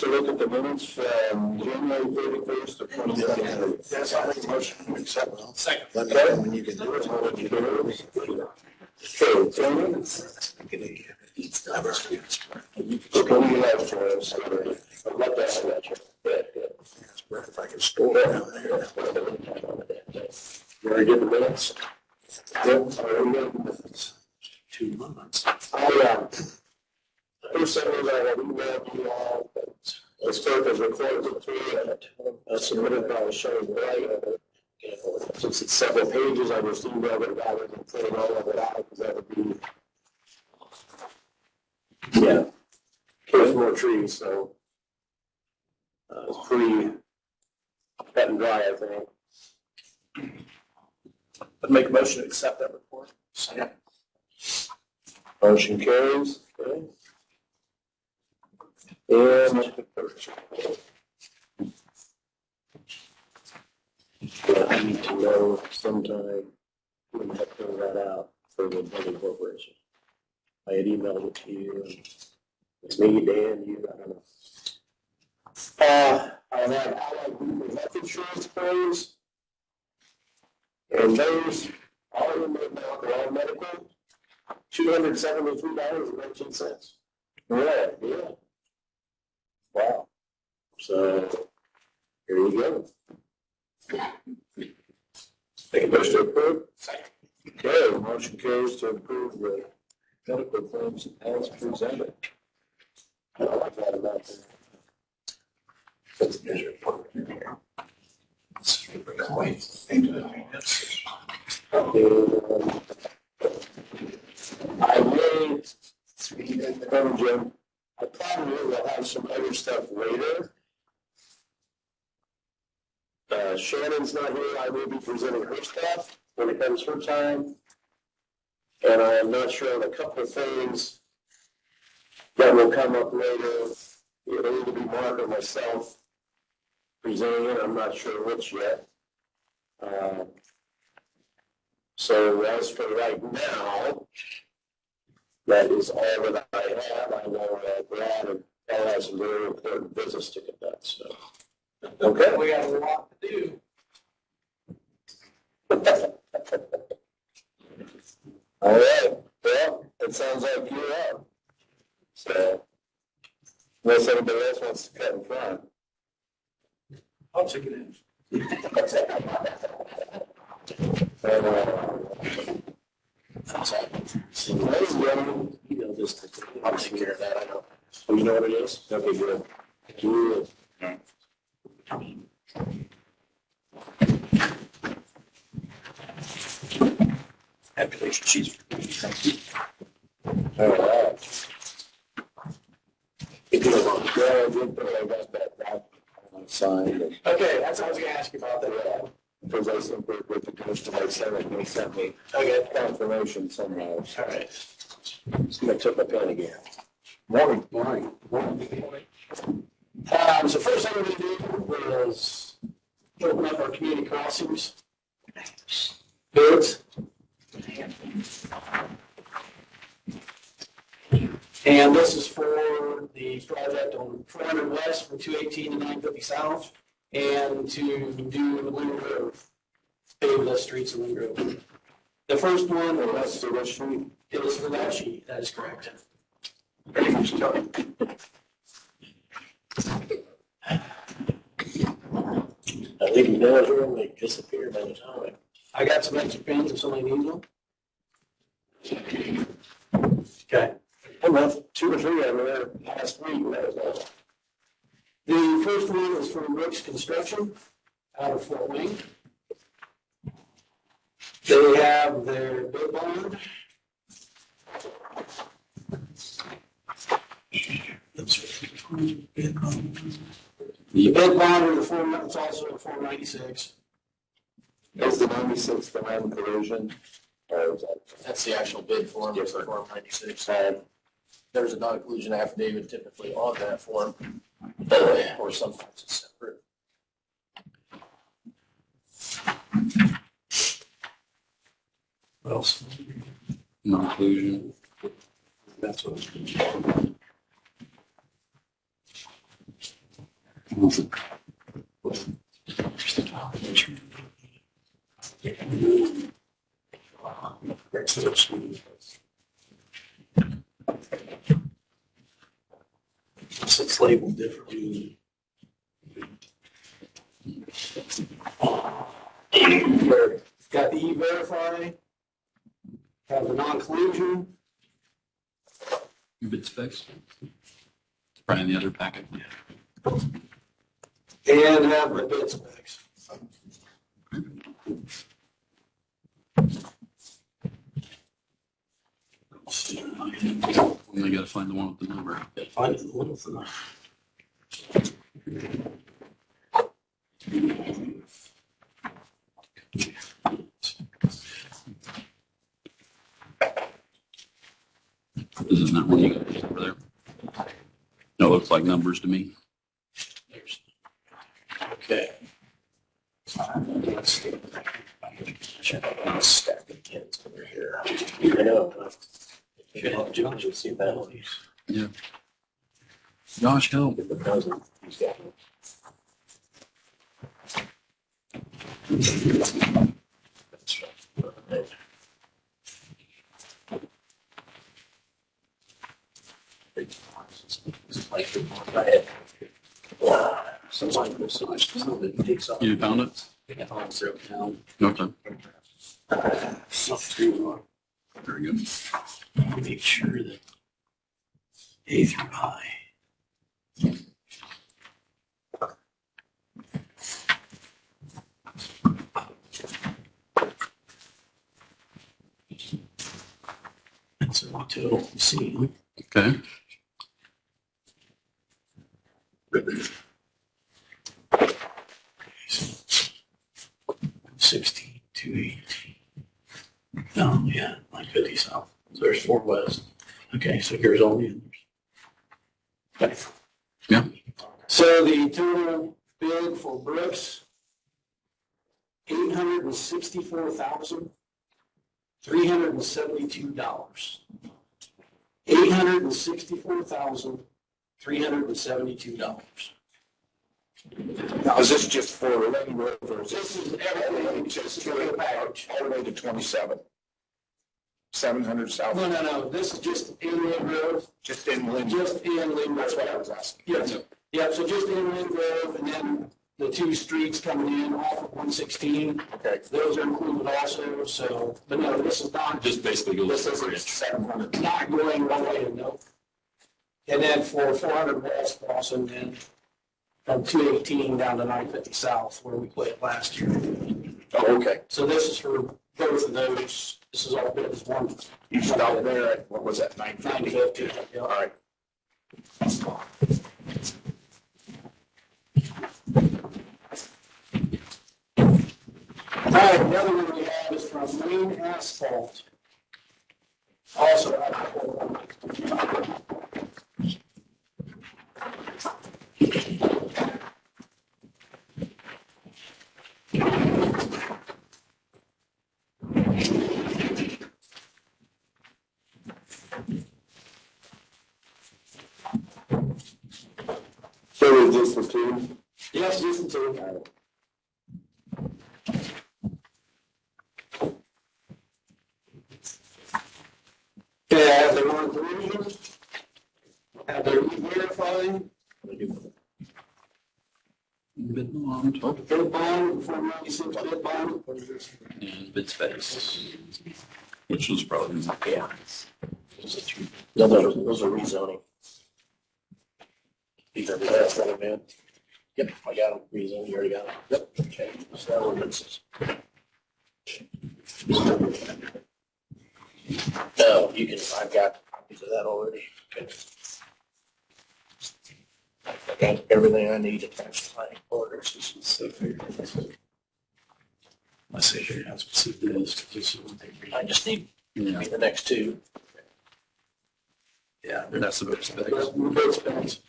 to look at the minutes from January 31st of 2017. Yes, I'll make a motion to accept. Second. Let me know when you can do it. I'll let you do it. Okay, Tony, what do you have for us? I'd love to have that. If I can store it down there. You already did the minutes? Yep, I already did the minutes. 2 months. First thing is I have emailed you all that this clerk has recorded it through and submitted by Shane Bright. Since it's several pages, I just emailed it rather than putting all of it out because that would be, yeah, kills more trees, so it's pretty cut and dry, I think. I'd make a motion to accept that report. Second. Motion carries. Okay. And yeah, I need to know sometime when to fill that out for the building corporation. I had emailed it to you. And it's me, Dan, you, I don't know. I have Allied Group health insurance claims. And those, all of them are all medical. $273.19. Right, yeah. Wow. So, here you go. Make a motion to approve. Second. Okay, motion carries to approve the medical claims as presented. I like that about that. There's your report in here. It's really quite. I may, Jim, I probably will have some other stuff later. Shannon's not here. I will be presenting her stuff when it comes her time. And I am not sure on a couple of things that will come up later. It'll either be Mark or myself presenting it. I'm not sure which yet. So as for right now, that is all that I have. I know Brad and Paul have some very important business to conduct. So, okay. We got a lot to do. All right. Well, it sounds like you're up. So, unless anybody else wants to cut in front. I'll take it in. So, ladies and gentlemen, you know this. I'll take care of that. I know. Oh, you know what it is? Okay, good. Good. Application sheets. All right. If you don't want to go, we'll put it like that signed. Okay, that's what I was gonna ask you about that. Because I sent it with the coast of my Senate, and they sent me Okay. confirmation somehow. All right. So I took my pen again. Morning. Morning. So first thing we're gonna do is open up our community crossings bids. And this is for the project on 400 West from 218 to 950 South, and to do the Wind Grove, pave the streets of Wind Grove. The first one was So what street? it was for that sheet. That is correct. I think you know here and they disappear by the time. I got some extra pins if somebody needs them. Okay. I left 2 or 3 of them there last week. And that was all. The first one is from Brooks Construction out of Fort Wayne. They have their bid bond. The bid bond or the form, it's also a Form 96. Is the 96 the land collision? Or is that? That's the actual bid form, it's the Form 96. There's a non-collusion affidavit typically on that form, or sometimes it's separate. What else? Non-collusion. That's what. So it's labeled differently. Got the E-Verify, have the non-collusion, Your bid specs? Probably in the other packet. and have the bid specs. Only gotta find the one with the number. Find it, one of them. Isn't that one you got over there? No, it looks like numbers to me. Okay. Stack of kids over here. I know. Should have Josh see that. Yeah. Josh, help. If it doesn't, he's got it. That's right. It's like the one I had. Something like this, something that takes off. You found it? Yeah, I'll throw it down. Okay. Something Very good. to make sure that A through I. That's a total C. Okay. $16, $218. Oh, yeah, like 50 south. So there's 4 west. Okay, so here's all the others. Okay. Yeah. So the total bid for Brooks, $864,372. $864,372. Now, is this just for Lynn Road or is This this is everything, just to the package all the way to 27? 700 south, no, this is just inland growth, just in Lynn. just inland That's what I growth. was asking. Yes, yeah, so just inland growth, and then the 2 streets coming in off of 116, Okay. those are included also, so, but no, this is not, Just basically goes This over is it. 700. not going all the way to no. And then for 400 west also, then from 218 down to 950 south, where we put it last year. Oh, okay. So this is for both of those, this is all bid as one. You stopped there at, what was that, 950? 950, yeah. All right. All right, the other one we have is from Main Asphalt. Also, So is this the two? yes, listen to it. Okay, I have their non-collusion, have their E-Verify, Bid bond bid bond, 496 bid bond. and bid specs, which was probably, Yeah. No, those are rezoning. Either that's what I meant. Yep, I got them, rezoned, you already got them. Yep, okay, so that ordinance. No, you can, I've got copies of that already. Okay. I got everything I need attached to my orders. This is so fair. Let's see here, let's see this, this is what they read. I just need yeah, the next 2. Yeah. that's the bid specs. The bid specs.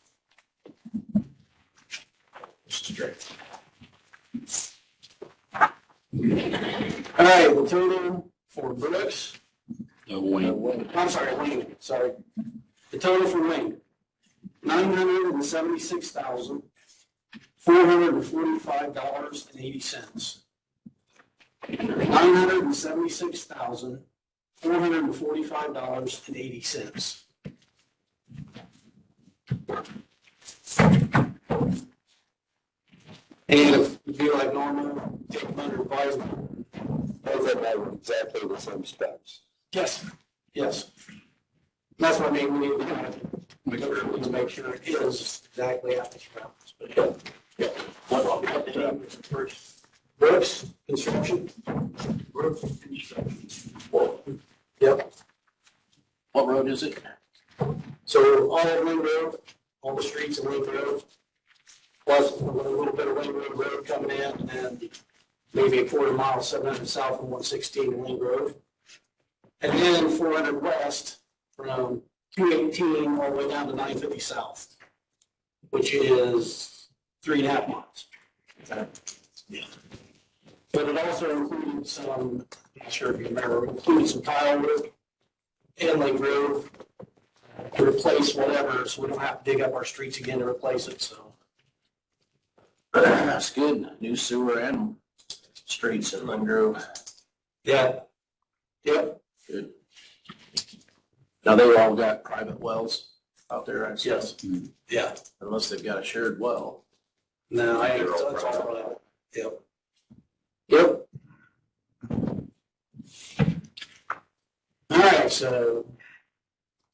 This is great. All right, the total for Brooks, Wayne, I'm sorry, Wayne, sorry. The total for Wayne, $976,372. $445.80. $976,445.80. And if we do like normal, take them under advisement. Both of them have exactly the same specs. Yes, yes. That's what I mean, we need to kind of make sure it is exactly apples to apples. But yeah. What the name is first? Brooks Construction. Brooks Construction. Yep. What road is it? So all of Ring Road, all the streets in Ring Road, plus a little bit of Ring Road coming in, and maybe a quarter mile, 700 south of 116 in Ring Road. And then 400 west from 218 all the way down to 950 south, which is 3.5 miles. Yeah. But it also included some, I'm not sure if you remember, it included some tile work in Lake Grove to replace whatever, so we don't have to dig up our streets again to replace it, so. That's good. New sewer and streets in Lynn Grove. Yeah. Yep. Good. Now they all got private wells out there, I guess. Yes. Yeah. Unless they've got a shared well. No, I ain't, that's all right. Yep. Yep. All right, so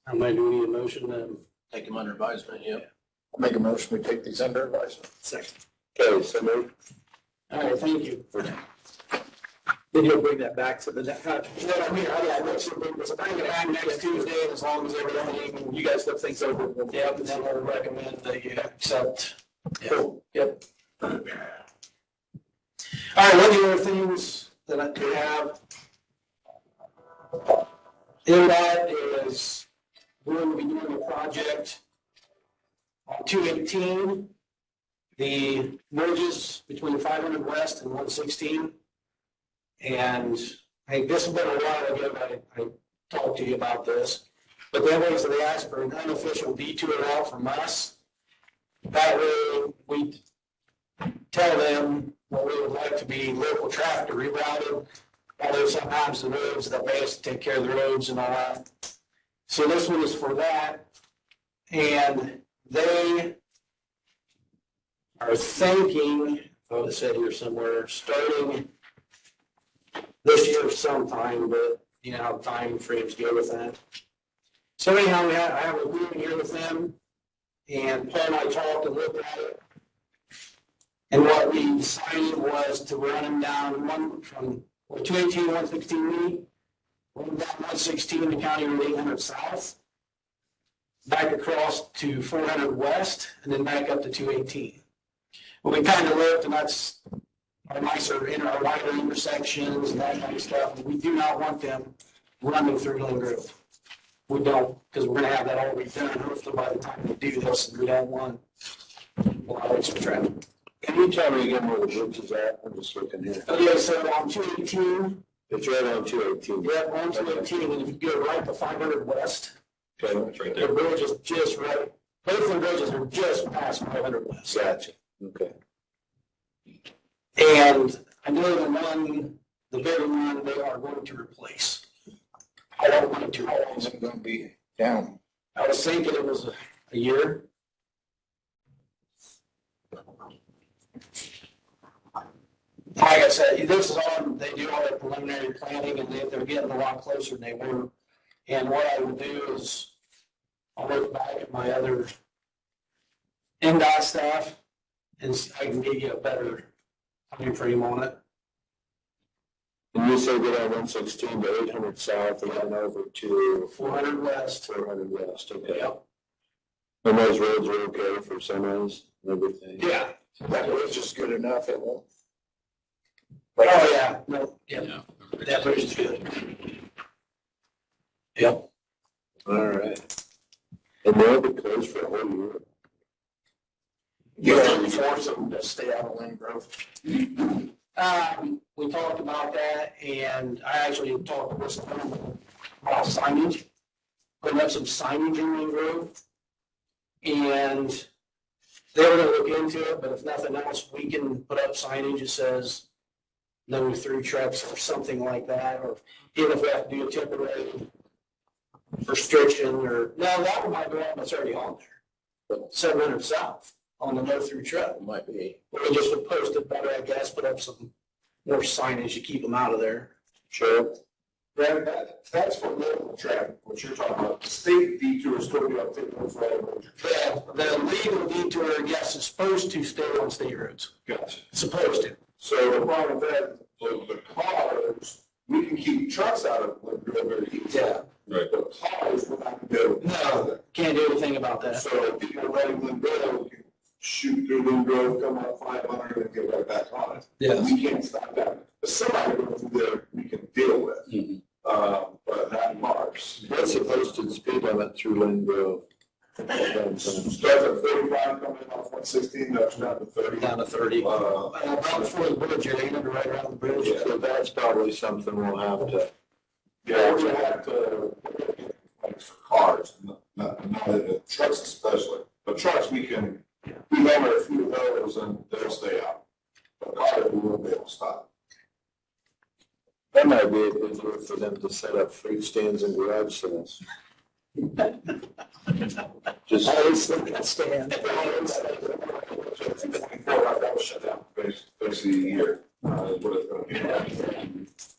how many do we need a motion then? Take them under advisement, yep. I'll make a motion, we take these under advisement. Second. Okay, so moved. All right, thank you. Then you'll bring that back to the next. I mean, I bring it back next Tuesday, as long as everything, you guys look things over. Yep, and then we'll recommend that you accept. Cool. Yep. All right, one of the other things that I do have in that is we're going to be doing a project on 218, the bridges between 500 West and 116. And I think this has been a while ago that I talked to you about this, but they always they asked for an unofficial detour route from us. That way we tell them what we would like to be local traffic rerouted, although sometimes the roads that they have to take care of the roads and all that. So this one is for that. And they are thinking, oh, it said here somewhere, starting this year sometime, but you know how time frames go with that. So anyhow, I have a meeting here with them, and Paul and I talked and looked at it. And what we decided was to run them down one from 218, 116 meet, run them down 116 to County Road 800 South, back across to 400 West, and then back up to 218. Well, we kind of looked, and that's our nicer, our wider intersections and that kind of stuff. And we do not want them running through Lynn Grove. We don't, because we're going to have that all redone hopefully by the time we do this, and we don't want a lot of extra traffic. Can you tell me again where the bridge is at? I'm just looking here. Okay, so on 218, It's right on 218. yeah, on 218, and if you go right to 500 West, Okay, It's right the there. bridge is just right. Both the bridges are just past 500 West. gotcha. Okay. And I know the bigger one, they are going to replace. I don't want to How long is it gonna be down? I was thinking it was a year. Like I said, this is on, they do all their preliminary planning and they're getting a lot closer than they were. And what I will do is I'll look back at my other NDOT staff and I can give you a better time frame on it. And you say get on 116 to 800 south and then over to 400 west. 400 west, okay. Yep. And those roads are okay for semis and everything? Yeah. That was just good enough, it won't. Oh, yeah. No, yeah. Yeah. That bridge is good. Yep. All right. And they'll be closed for a whole year? You don't force them to stay out of Lynn Grove. We talked about that, and I actually talked with someone about signage, putting up some signage in Main Grove. And they were gonna look into it, but if nothing else, we can put up signage that says no through trucks or something like that, or even if we have to do a temporary restriction or, no, that one might go on, that's already on there. 700 South on the no through truck. Might be. We just would post it better, I guess, put up some more signage to keep them out of there. Sure. Brad, that's for local traffic, what you're talking about. The state detour is still be up to for all of The legal detour, yes, is supposed to stay on state roads. Gotcha. Supposed to. So the problem with that, the cars, we can keep trucks out of Linville very easy. Yeah. Right. The cars, we're not gonna do. No, can't do anything about that. So people running Linville can shoot through Linville, come up 500 and get right back on it. Yes. We can't stop that. But somebody going through there, we can deal with. But not Mars. What's the posted speed limit through Linville? Starts at 45 coming off 116, that's down to 30. Down to 30. Right before the bridge, you're aiming right around the bridge. Yeah. So that's probably something we'll have to. Yeah, we have to, like for cars, not trucks especially. But trucks, we hammer a few of those and they'll stay out. But cars, we won't be able to stop. That might be a good deal for them to set up fruit stands and garage sales. Just. Always think that stand. 24 hours shut down, basically a year, is what it's gonna be.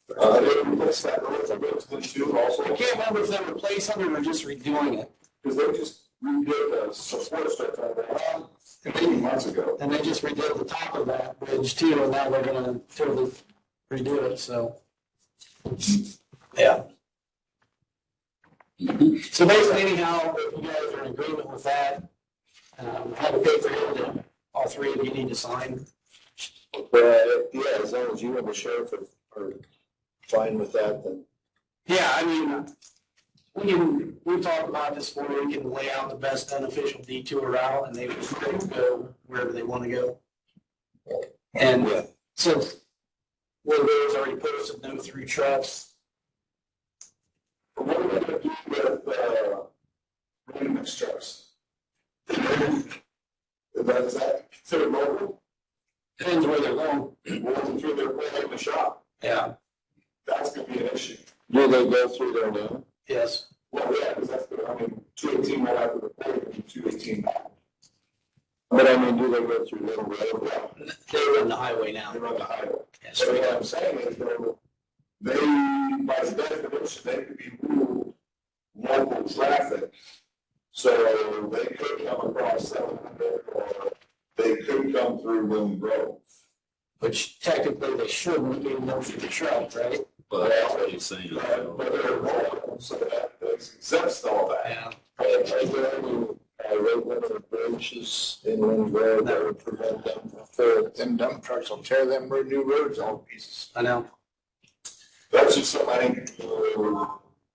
They replaced that road, I guess, didn't you also? I can't remember if they're replacing it or just redoing it. Because they just redid the support structure 18 months ago. And they just redid the top of that bridge too, and now they're gonna totally redo it, so. Yeah. So basically anyhow, if you guys are in agreement with that, have a paper here that all three of you need to sign. Well, yeah, as long as you and the sheriff are fine with that, then. Yeah, I mean, we've talked about this before, we can lay out the best beneficial detour route and they would go wherever they want to go. And Yeah. since Woodward's already posted no through trucks, What are we gonna do with, remix trucks? Is that considered mobile? depends where they're going. Rolling through their way in the shop? Yeah, That's gonna be an issue. Do they go through there now? yes. Well, yeah, because that's, 218 right after the point, and 218 back. But I mean, do they go through Little Road? They run the highway now. They run the highway. Yeah, So straight what up. I'm saying is, though, they, by definition, they could be ruled local traffic. So they could come across 700 or they could come through Lynn Grove. Which technically they shouldn't be no through the truck, right? But that's what he's saying. But they're rolling, so that exempts all that. Yeah. Are there any rate limit bridges in Little Road that would prevent them from? Them dump trucks will tear them new roads all to pieces. I know. That's just something I think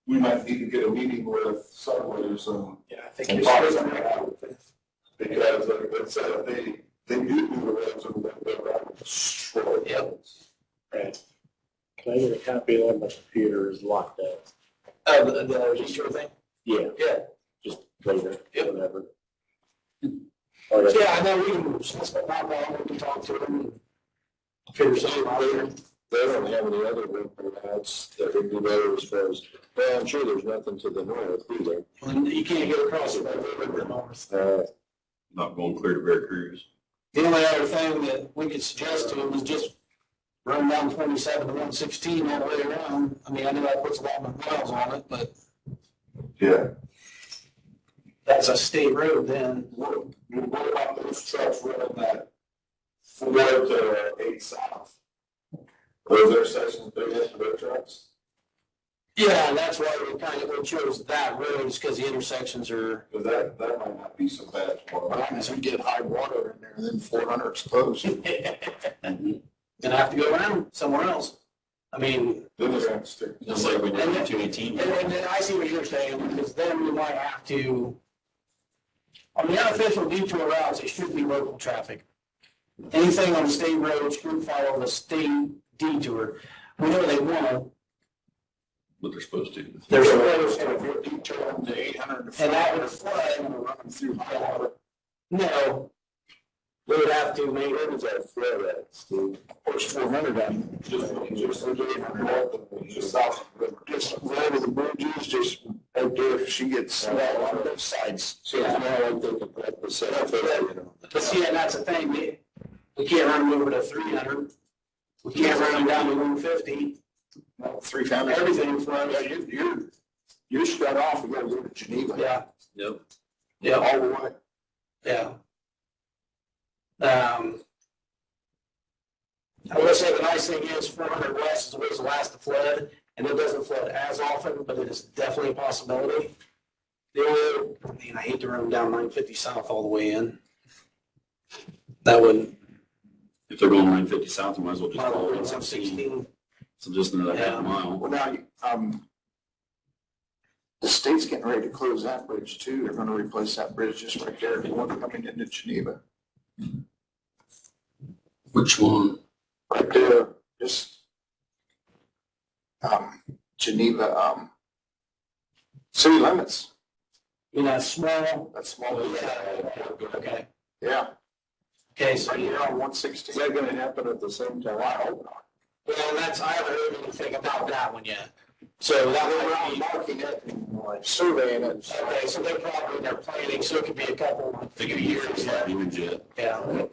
we might need to get a meeting with Subways and. Yeah, I think And you talk should. something out. Because it's, they do the roads and they're destroyed. Yep. Right. Can I get a copy of that? My computer is locked out. The detour thing? Yeah, Yeah. just later, Yep. whatever. Oh, yeah. Yeah, I know we can, since we're not long, we can talk to them and figure something out there. They don't have any other river routes that would be better as far as, well, I'm sure there's nothing to the north either. And you can't get across the river north. Not going clear to Veracruz. The only other thing that we could suggest to them is just run down 27 to 116 all the way around. I mean, I know that puts a lot more miles on it, but Yeah. that's a state road then. What about those trucks running that 4 to 8 south? Those intersections big enough for their trucks? Yeah, and that's why we chose that road is because the intersections are, Because that might not be so bad for them. As we get high water in there, then 400 exposed. gonna have to go around somewhere else. I mean, Then they're going to stick. Just like we did in 218. and then I see what you're saying, because then we might have to, on the unofficial detour routes, it should be local traffic. Anything on the state road should follow the state detour. We know they want What they're supposed to. They're supposed supposed to, to. if you're detouring to 800 to And that would 400, flood. running through high water. No, We would have to make Where does that flood at, Steve? push 400 on. Just south of the river. Just right of the bridges, just right there, if she gets Yeah. well on both sides. So it's not like they can put the set up, you know. But see, and that's the thing, we can't run them over to 300. We can't run them down to 150. 300. Everything for Yeah, us. you're shut off, you gotta go to Geneva. Yeah, Yep. yeah, All the way. yeah. I will say the nice thing is 400 West is where it's the last to flood, and it doesn't flood as often, but it is definitely a possibility. I hate to run down 950 South all the way in. That would, If they're going 950 south, you might as well just mile follow over it. 116. So just another Yeah. half mile. Well, now, the state's getting ready to close that bridge too. They're gonna replace that bridge just right there, the one coming into Geneva. Which one? Right there, just, Geneva, city limits, That's small. that's small. Okay. Yeah. Okay, so Right you here know, on 116. Is that gonna happen at the same time? I hope not. well, I haven't heard anything about that one yet. So that They're might out be, marking it, and like surveying it. okay, so they're probably in their planning, so it could be a few years. Yeah, even jet. Yeah.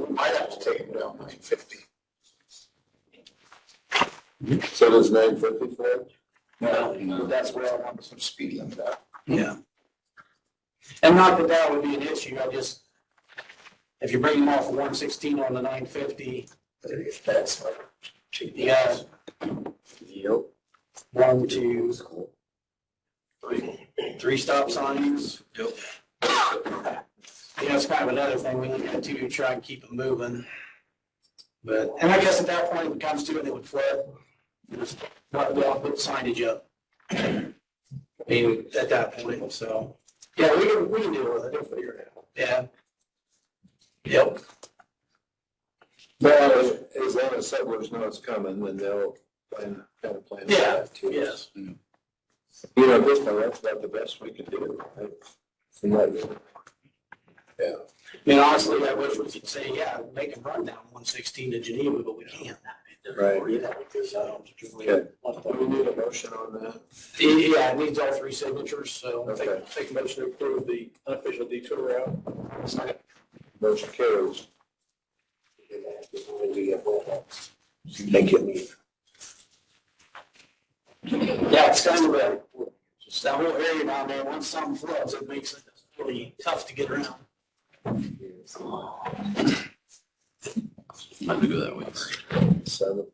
Might have to take it down 950. So does 950 flood? No, that's where I want to put a speed limit at. Yeah. And not that that would be an issue, if you bring them off of 116 on the 950, That's you got Yep. 1, 2, 3 stop signs. Yep. It's kind of another thing we look at too, to try and keep it moving. But, and I guess at that point, when it comes to it, they would flood. Just not well, put signage up. I mean, at that point, so, yeah, we can deal with it, we'll figure it out. Yeah. Yep. But as long as settlers know it's coming, then they'll plan for Yeah, that too. yes. You know, at this point, that's about the best we can do. Right? From what- Yeah. I mean, honestly, I wish we could say, yeah, make them run down 116 to Geneva, but we can't. Right. Because, Okay. Do we need a motion on that? yeah, it needs all 3 signatures, so Okay. take a motion to approve the unofficial detour route. Second. Motion carries. Thank you. Yeah, it's kind of just that whole area down there, once something floods, it makes it really tough to get around. Might be go that way. 7.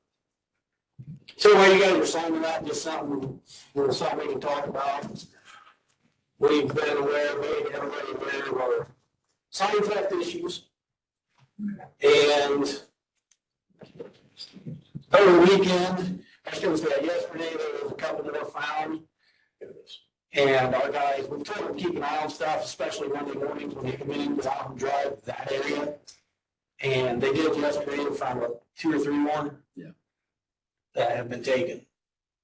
So while you guys are signing that, just something we can talk about. We've been aware, made everybody aware of our sign theft issues. And over the weekend, I was gonna say yesterday, there was a couple that were found. And our guys, we've told them to keep an eye on stuff, especially Monday mornings when they come in, because I don't drive that area. And they did yesterday, they found 2 or 3 more. Yeah. That have been taken.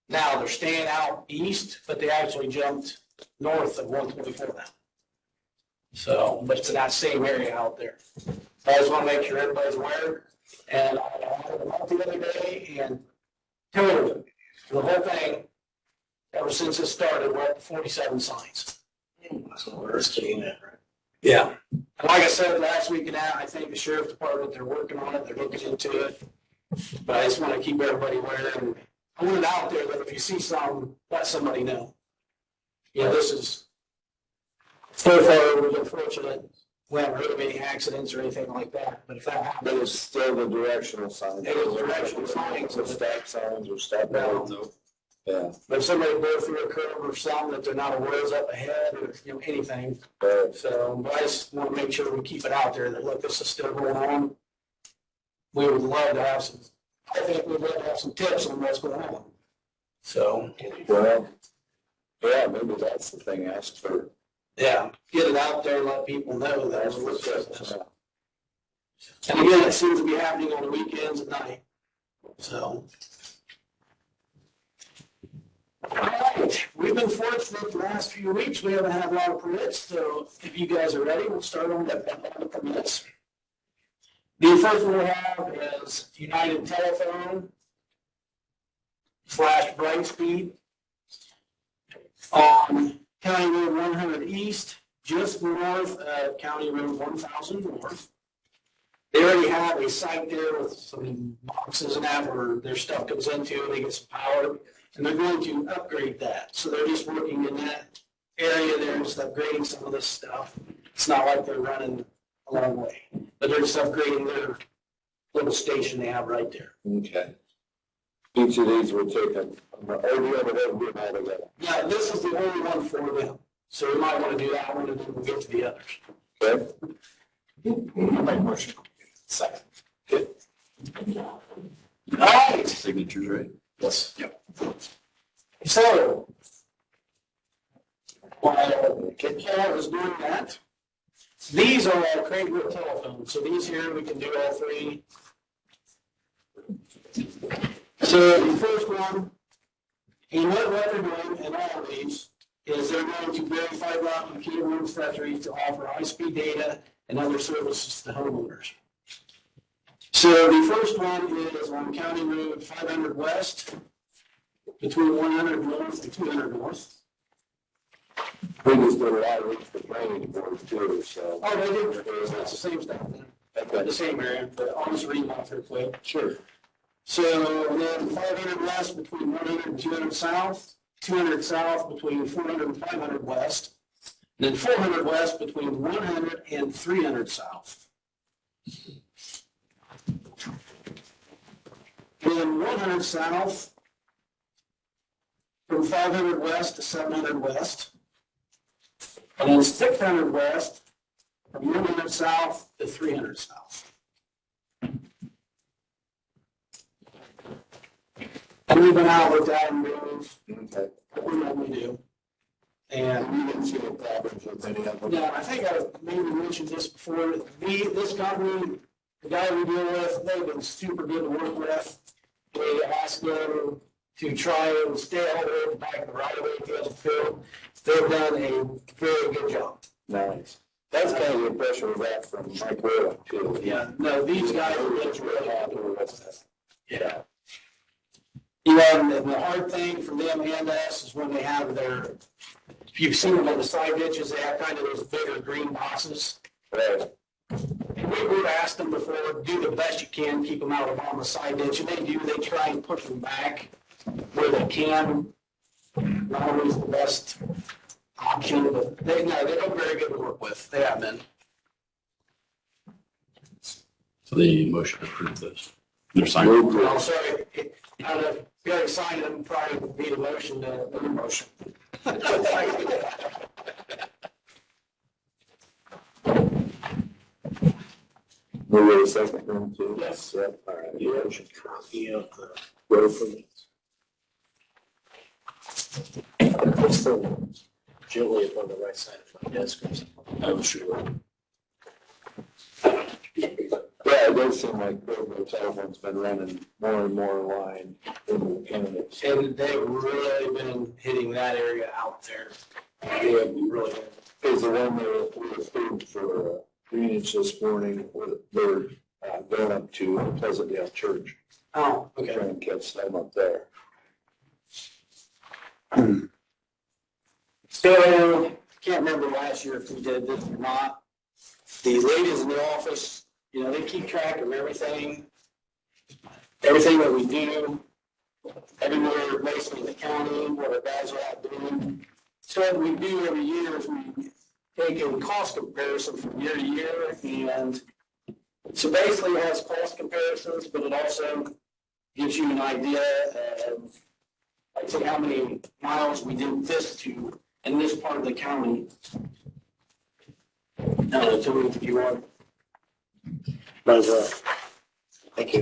Now, they're staying out east, but they actually jumped north of 124 now. So, but it's in that same area out there. I just want to make sure everybody's aware. And I had them out the other day and told them, the whole thing, ever since it started, we're at 47 signs. So we're staying there, right? Yeah. And like I said last week and that, I think the sheriff's department, they're working on it, they're looking into it. But I just want to keep everybody aware and I want it out there that if you see something, let somebody know. You know, this is, so far, we've been fortunate. We haven't heard of any accidents or anything like that, but if that But happens, it's still the directional sign. It is directional signs. Or stop signs or stop signs. Yeah. but if somebody goes through a curve or something that they're not aware is up ahead or, anything. But So, but I just want to make sure we keep it out there that, look, this is still going on. We would love to have I think we'd love to have some tips on what's going on. So, well, yeah, maybe that's the thing. Ask for. yeah, get it out there and let people know that it's what's business. And again, it seems to be happening on the weekends at night. So, All right, we've been fortunate the last few weeks, we haven't had a lot of permits, so if you guys are ready, we'll start on the permits. The first one we have is United Telephone / Brightspeed on County Road 100 East, just north of County Road 1000 North. They already have a site there with some boxes and that where their stuff comes into, and they get some power, and they're going to upgrade that. So they're just working in that area there, just upgrading some of this stuff. It's not like they're running a long way, but they're just upgrading their little station they have right there. Okay. Each of these will take them, or the other one will be all together. Yeah, this is the only one for them, so we might want to do that one and then we'll get to the others. Okay? Make motion. Second. Okay. All right, Signatures, right? Yes. so while Carol is doing that, these are all Craigwood telephones. So these here, we can do all three. So the first one, and what they're doing in all of these is they're going to verify route computer room accessories to offer high-speed data and other services to homeowners. So the first one is on County Road 500 West, between 100 North and 200 North. We just did a lot of reach for drainage boards too, so. Oh, they do, that's the same stuff, Okay. the same area, but I'll just read them off real quick. Sure. So and then 500 west between 100 and 200 south, 200 south between 400 and 500 west, and then 400 west between 100 and 300 south. And then 100 south from 500 west to 700 west, and then 600 west from 100 south to 300 south. And we've been out with that and those, Okay. what we normally do. And We didn't see any problems with any of them. yeah, I think I maybe mentioned this before. This company, the guy we deal with, they've been super good to work with. We asked them to try and stay all the way at the back of the right of way to the field. They've done a very good job. Nice. That's kind of the impression we got from Mike Whalen too. Yeah, no, these guys are Really, really happy with with us. Yeah. You know, and the hard thing for them and us is when they have their, if you've seen them on the side ditches, they have kind of those bigger green boxes. Right. And we've asked them before, do the best you can, keep them out of on the side ditch, and they do, they try and push them back where they can. Not always the best option, but they've been very good to work with, they have been. So they need a motion to approve this. They're signed. Move Well, to- sorry, I don't know, if you already signed them, probably would need a motion to, a motion. Move to the second one too. Yes. Yep, all right. You should copy of the Go for it. it's still gently up on the right side of my desk or something. Oh, sure. Yeah, it does seem like the telephone's been running more and more line in the candidates. And they've really been hitting that area out there. They have really. Is the one that we approved for drainage this morning, they're going up to Pleasantdale Church. Oh, okay. Trying to catch them up there. So, can't remember last year if we did this or not. The ladies in the office, you know, they keep track of everything that we do, everywhere, basically in the county, what our guys are out doing. So what we do every year is we take a cost comparison from year to year, and so basically it has cost comparisons, but it also gives you an idea of, like, say, how many miles we did this to in this part of the county. No, tell me if you want. Thank you.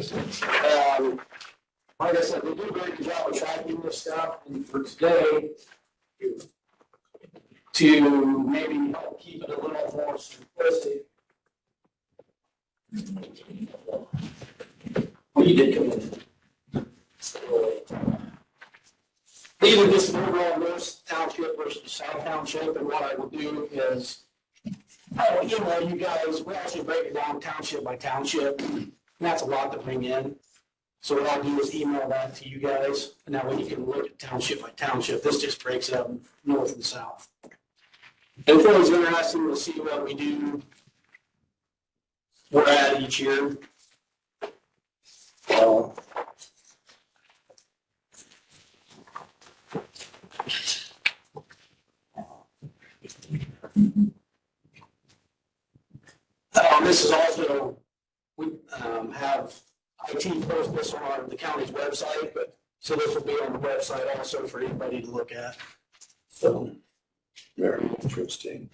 Like I said, they do a very good job of tracking this stuff, and for today, to maybe help keep it a little more simplistic. Well, you did come in. These are just an overall North Township versus South Township, and what I will do is I will email you guys, we actually break it down township by township, and that's a lot to bring in. So what I'll do is email that to you guys, and that way you can look at township by township. This just breaks it up north and south. And if anyone's interested, we'll see what we do. We're at each year. This is also, we have IT post this on the county's website, but so this will be on the website also for anybody to look at. So. Very interesting.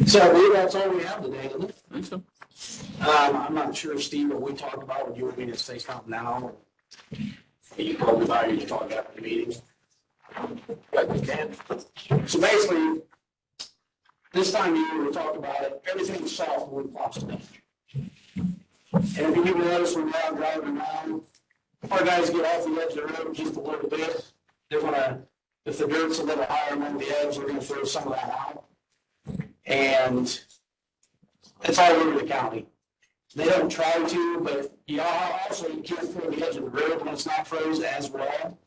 So I believe that's all we have today, isn't it? I think so. I'm not sure, Steve, what we talked about, would you want me to say something now? You told me about you talking about the meeting. Like we can. So basically, this time of year, we talked about it, everything's soft when we plow stuff. And if you notice when we're out driving around, our guys get off the edge of the road just a little bit. They're gonna, if the dirt's a little higher along the edge, they're gonna throw some of that out. And it's all over the county. They don't try to, but you also you can't throw the edge of the road when it's not frozen as well.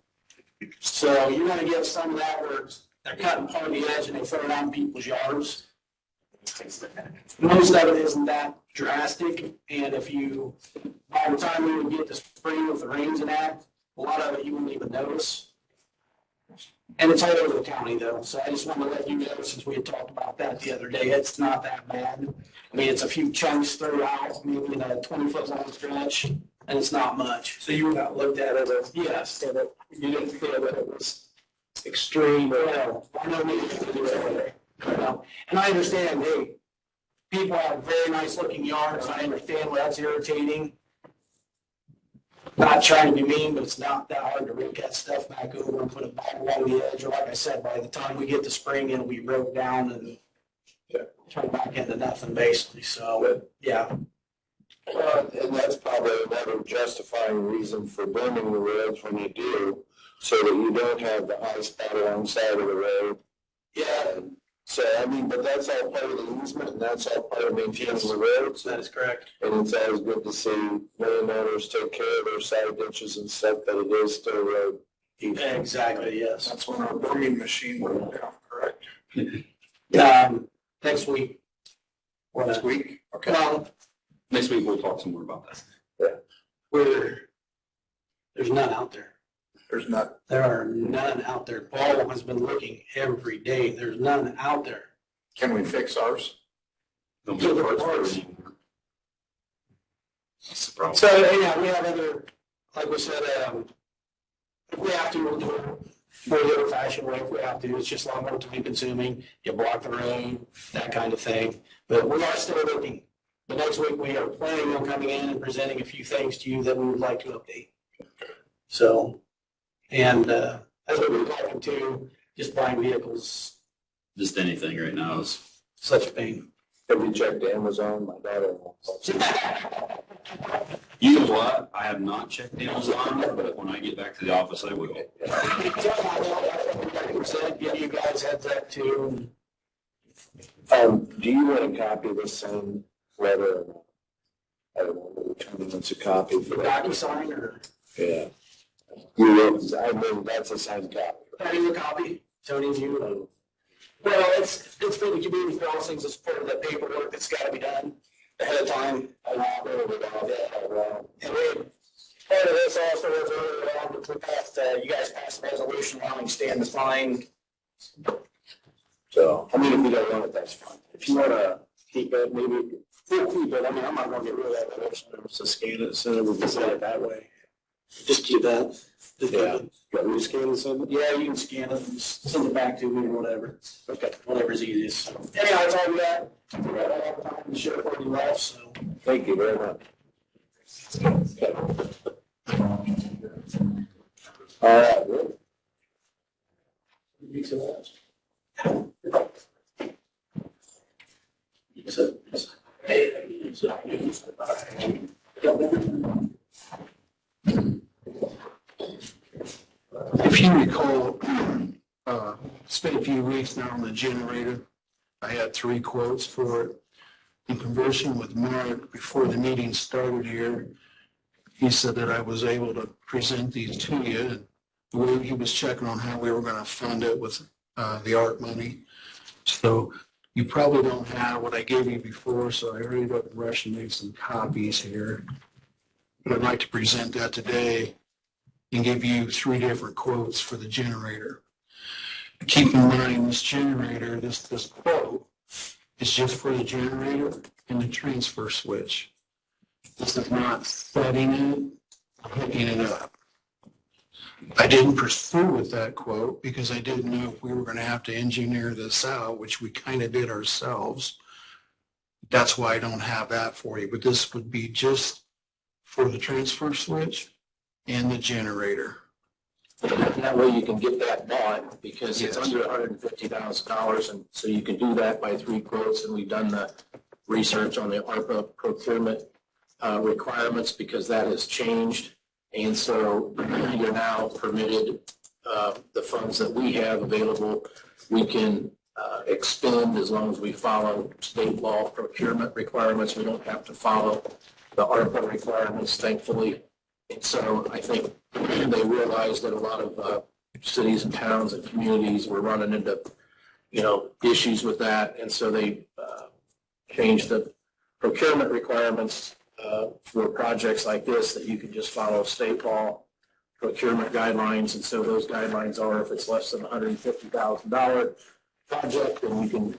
So you're gonna get some of that where they're cutting part of the edge and they throw it on people's yards. Most of it isn't that drastic, and if you, by the time we would get to spring with the rains and that, a lot of it you wouldn't even notice. And it's all over the county though, so I just want to let you know, since we had talked about that the other day, it's not that bad. I mean, it's a few chunks throughout, maybe in a 20-foot long stretch, and it's not much. So you were not looked at it as, Yes. you didn't feel that it was extreme or? Well, I know we can do it. And I understand, hey, people have very nice looking yards. I understand why that's irritating. Not trying to be mean, but it's not that hard to rake that stuff back over and put it back along the edge. Or like I said, by the time we get to spring, it'll be broke down and turn back into nothing basically. So, yeah. And that's probably another justifying reason for burning the roads when you do, so that you don't have the high spot alongside of the road. Yeah, So, I mean, but that's all part of the easement, and that's all part of maintaining the roads. that is correct. And it's always good to see landowners take care of their side ditches and stuff, that it is still road. Exactly, yes. That's when our burning machine will come, correct? Next week. Next week? Okay. Well, Next week, we'll talk some more about that. there's none out there. There's not. There are none out there. Paul has been looking every day. There's none out there. Can we fix ours? Don't be parts for it anymore. That's the problem. So, yeah, we have other, like we said, if we have to, we'll do it more the old fashioned way. If we have to, it's just a lot more time consuming. You block the road, that kind of thing. But we are still looking. The next week, we are planning on coming in and presenting a few things to you that we would like to update. So, and as we were talking to, just buying vehicles, Just anything right now is, such a pain. Have you checked Amazon? My daughter. you know what? I have not checked Amazon, but when I get back to the office, I will. Give you guys heads up too. Do you want a copy of the same letter? I don't know, which one wants a copy for that? DocuSign or Yeah. You will, I mean, that's a signed copy. having a copy, Tony, you. Well, it's for the community crossings, it's part of the paperwork that's gotta be done ahead of time. And we, part of this also was earlier on, which we passed, you guys passed a resolution allowing Stan to sign. So, I mean, if you don't want it, that's fine. If you wanna keep it, maybe, we'll keep it, I mean, I'm not gonna get rid of that resolution, so scan it, so we can send it that way. Just keep that. Yeah. Got me scan and send it? Yeah, you can scan it and just send it back to me or whatever. Okay. Whatever's easiest. Anyhow, that's all we got. We got all the time to share for you left, so. thank you very much. All right, good. If you recall, spent a few weeks now on the generator. I had 3 quotes for it. In conversing with Mark before the meeting started here, he said that I was able to present these to you. And the way he was checking on how we were going to fund it with the ARP money. So you probably don't have what I gave you before, so I hurried up and rushed and made some copies here. But I'd like to present that today and give you 3 different quotes for the generator. Keep in mind, this generator, this quote is just for the generator and the transfer switch. This is not setting it, hooking it up. I didn't pursue with that quote because I didn't know if we were going to have to engineer this out, which we kind of did ourselves. That's why I don't have that for you, but this would be just for the transfer switch and the generator. That way you can get that bought because it's Yes. under $150,000. And so you can do that by 3 quotes. And we've done the research on the ARPA procurement requirements because that has changed. And so you're now permitted the funds that we have available, we can expend as long as we follow state law procurement requirements. We don't have to follow the ARPA requirements, thankfully. And so I think they realized that a lot of cities and towns and communities were running into, issues with that. And so they changed the procurement requirements for projects like this, that you can just follow state law procurement guidelines. And so those guidelines are, if it's less than $150,000 project, then you can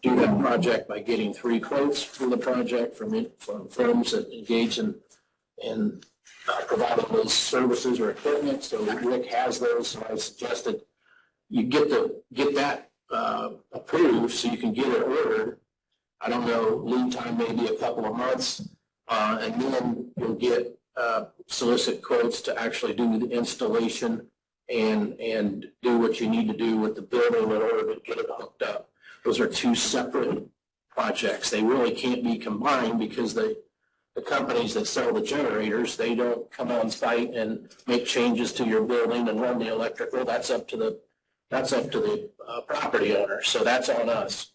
do that project by getting 3 quotes for the project from firms that engage in providing those services or equipment. So Rick has those, so I suggested you get that approved so you can get it ordered. I don't know, lead time maybe a couple of months, and then you'll get solicit quotes to actually do the installation and do what you need to do with the building in order to get it hooked up. Those are 2 separate projects. They really can't be combined because the companies that sell the generators, they don't come on site and make changes to your building and run the electrical. That's up to the property owner. So that's on us.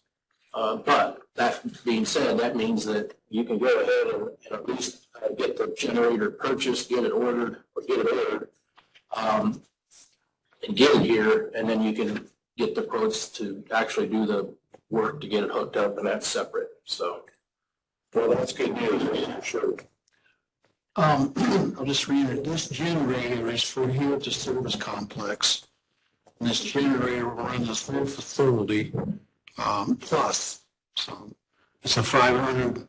But that being said, that means that you can go ahead and at least get the generator purchased, get it ordered, and get it here, and then you can get the quotes to actually do the work to get it hooked up, and that's separate. So, well, that's good news, for sure. I'll just read it. This generator is for here at the service complex. And this generator will run this whole facility plus. So it's a 500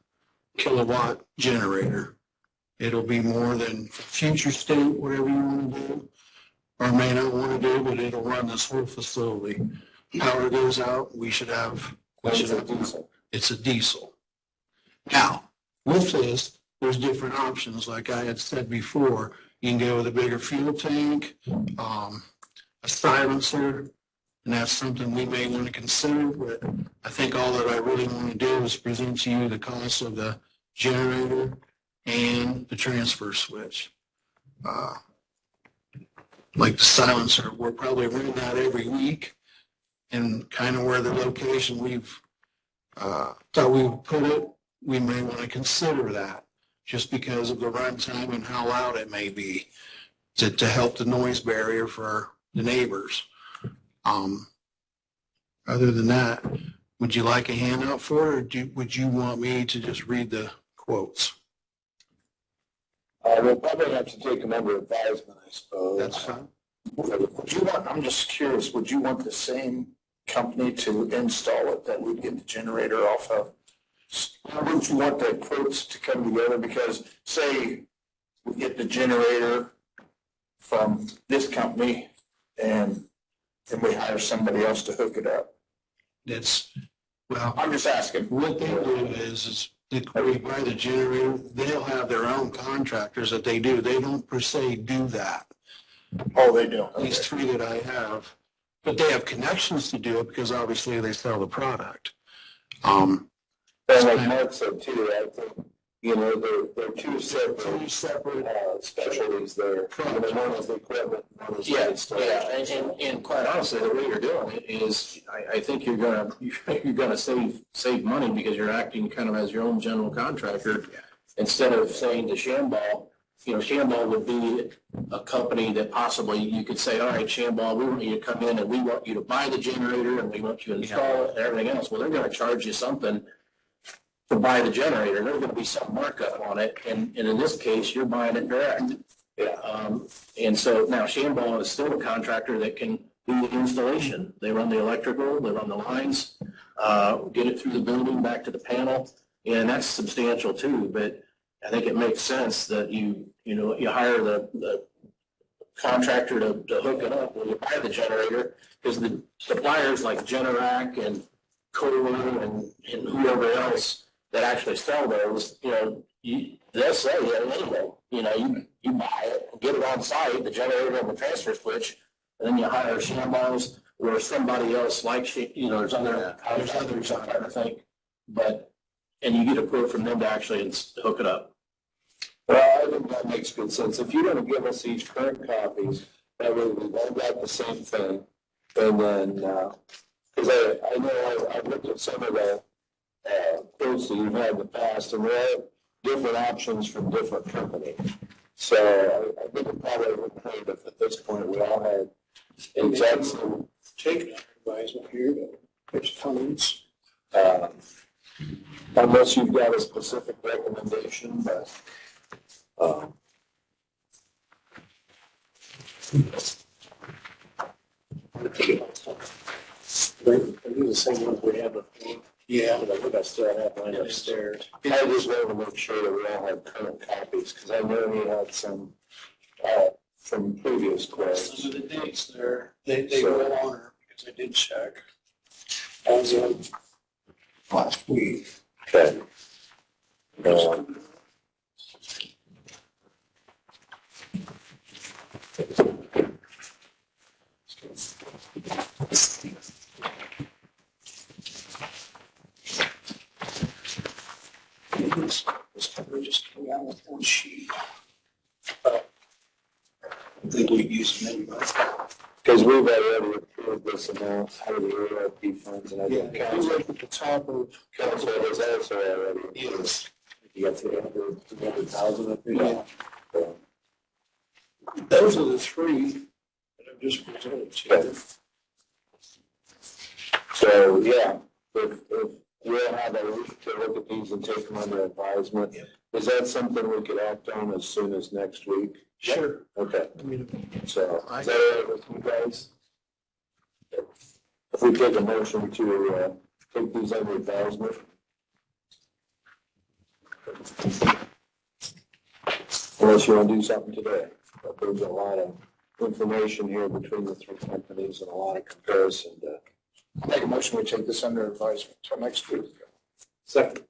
kilowatt generator. It'll be more than future state, whatever you want to do, or may not want to do, but it'll run this whole facility. Power goes out, we should have diesel. It's a diesel. Now, with this, there's different options. Like I had said before, you can go with a bigger fuel tank, a silencer, and that's something we may want to consider. But I think all that I really want to do is present to you the cost of the generator and the transfer switch. Like the silencer, we're probably running that every week, and kind of where the location we've thought we would put it, we may want to consider that just because of the runtime and how loud it may be to help the noise barrier for the neighbors. Other than that, would you like a handout for it, or would you want me to just read the quotes? We'll probably have to take them under advisement, I suppose. That's fine. Would you want, I'm just curious, would you want the same company to install it that we'd get the generator off of? Wouldn't you want the quotes to come together? Because say we get the generator from this company and then we hire somebody else to hook it up. Well, I'm just asking. what they do is we buy the generator, they'll have their own contractors that they do. They don't per se do that. Oh, they do. These 3 that I have, but they have connections to do it because obviously they sell the product. And like Mark said too, I think, you know, they're two separate specialties there. You know, one is the equipment, one is the Yeah, installation. and quite honestly, the way you're doing it is, I think you're gonna save money because you're acting kind of as your own general contractor. Instead of saying to Shamball, you know, Shamball would be a company that possibly you could say, all right, Shamball, we want you to come in and we want you to buy the generator and we want you to install it and everything else. Well, they're gonna charge you something to buy the generator. There's gonna be some markup on it, and in this case, you're buying it direct. Yeah. And so now Shamball is still a contractor that can do the installation. They run the electrical, they run the lines, get it through the building, back to the panel, and that's substantial too. But I think it makes sense that you hire the contractor to hook it up when you buy the generator, because the suppliers like Generac and Kohler and whoever else that actually sell those, you know, they'll sell you it anyway. You know, you buy it, get it on site, the generator and the transfer switch, and then you hire Shamball's or somebody else like, you know, there's others, I'm trying to think, and you get a quote from them to actually hook it up. Well, I think that makes good sense. If you're gonna give us each current copies, that way we've all got the same thing. And then, because I know I've looked at some of the quotes that you've had in the past, and there are different options from different companies. So I think it probably would hurt if at this point we all had exact same. Take advisement here, but there's comments. Unless you've got a specific recommendation, but. They're the same ones we have before. Yeah. But I think I still have mine upstairs. I just wanted to make sure that we all had current copies, because I know we had some, from previous quotes. Some of the dates there, they will honor, because I did check. As of last week. Okay. This cover just came out with one sheet. I think we used them anyway. Because we've already approved this amount out of the ARP funds, and I think Yeah, council, at the top of. council has also already. Yes. You got 300,000 up there? Yeah. Those are the three that I've just presented to you. So, yeah, if we'll have a week to look at these and take them under advisement. Yep. Is that something we could act on as soon as next week? Sure. Okay, I mean, so is that all right with you guys? If we take a motion to take these under advisement? Unless you want to do something today. But there's a lot of information here between the three companies and a lot of comparison to. Make a motion, we take this under advisement until next week. Second.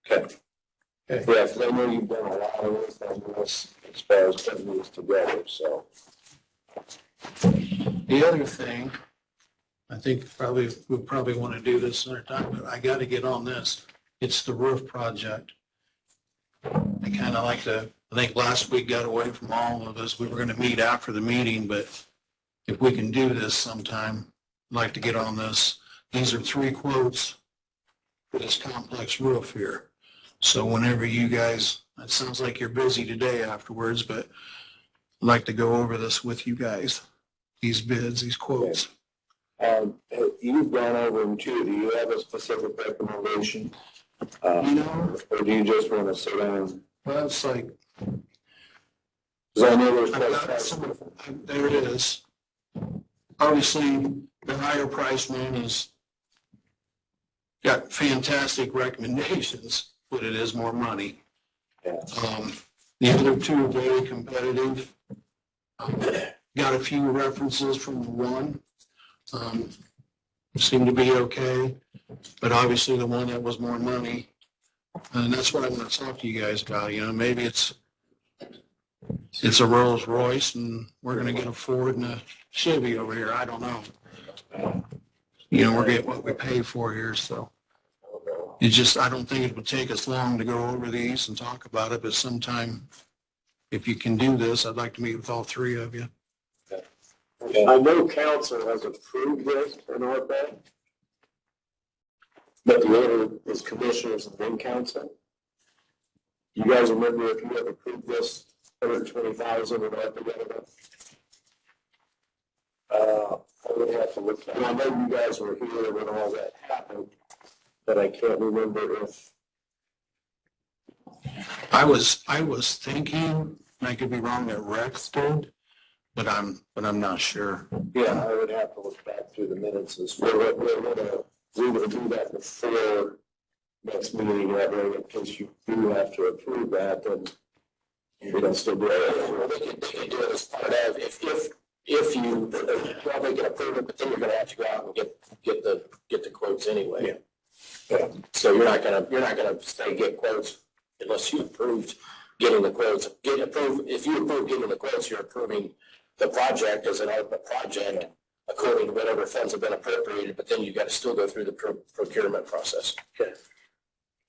Okay. Yeah, because I know you've done a lot of work on this as far as putting these together, so. the other thing, I think we'll probably want to do this another time, but I got to get on this. It's the roof project. I kind of like to, I think last week got away from all of us. We were going to meet after the meeting, but if we can do this sometime, I'd like to get on this. These are 3 quotes for this complex roof here. So whenever you guys, it sounds like you're busy today afterwards, but I'd like to go over this with you guys, these bids, these quotes. You've gone over them too. Do you have a specific recommendation? No. Or do you just want to sit down? Well, it's like, Because I know I've got some, there it is. Obviously, the higher price one is got fantastic recommendations, but it is more money. Yeah. The other 2 are very competitive. Got a few references from the one. Seemed to be okay, but obviously the one that was more money. And that's what I want to talk to you guys about. You know, maybe it's a Rolls Royce and we're going to get a Ford and a Chevy over here. I don't know. You know, we're getting what we pay for here, so. It's just, I don't think it would take us long to go over these and talk about it, but sometime, if you can do this, I'd like to meet with all three of you. I know council has approved this in ARPA, but the order is commissioners and then council. You guys remember if you have approved this 120,000 in ARPA? I would have to look, and I know you guys were here when all that happened, but I can't remember if. I was thinking, and I could be wrong, that Rex did, but I'm not sure. Yeah, I would have to look back through the minutes as well. We will do that before next meeting, that way, in case you do have to approve that, then we don't still do it. Well, they can do it as part of, if you, well, they can approve it, but then you're gonna have to go out and get the quotes anyway. Yeah. So you're not gonna say get quotes unless you approved getting the quotes. If you approve getting the quotes, you're approving the project as an ARPA project according to whatever funds have been appropriated, but then you gotta still go through the procurement process.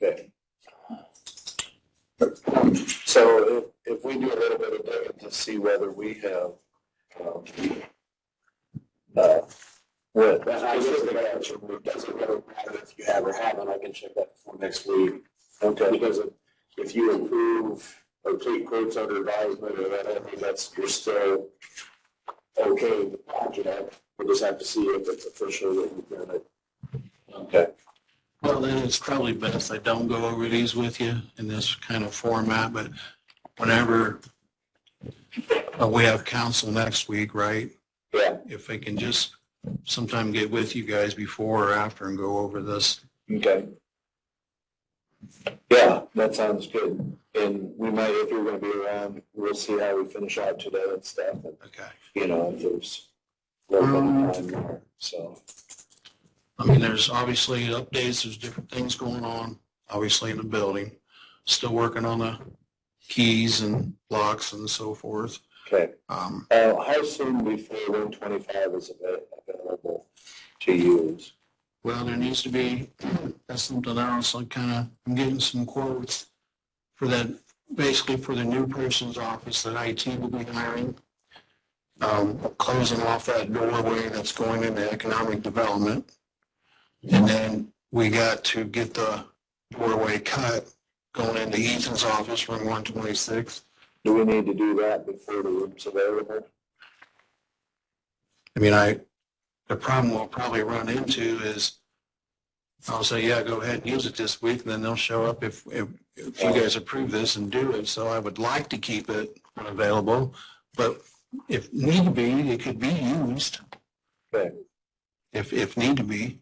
Okay. So if we do a little bit of digging to see whether we have, what, I guess the answer, it doesn't really matter if you have or haven't, I can check that before next week. Okay. Because if you approve or take quotes under advisement or that, I think you're still okay with the project. We'll just have to see if it's official that you've done it. Okay. Well, then it's probably best I don't go over these with you in this kind of format, but whenever we have council next week, right? Yeah. If I can just sometime get with you guys before or after and go over this. Okay. Yeah, that sounds good. And we might, if you're gonna be around, we'll see how we finish out today and stuff. And, Okay. you know, if there's a little bit of time there, so. I mean, there's obviously updates, there's different things going on, obviously in the building. Still working on the keys and locks and so forth. Okay. How soon before 125 is available to use? Well, there needs to be, that's something else, I'm getting some quotes for that, basically for the new person's office that IT will be hiring. Closing off that doorway that's going into economic development. And then we got to get the doorway cut going into Ethan's office from 126. Do we need to do that before the room's available? I mean, the problem we'll probably run into is I'll say, yeah, go ahead and use it this week, and then they'll show up if you guys approve this and do it. So I would like to keep it available, but if need be, it could be used. Okay. If need to be.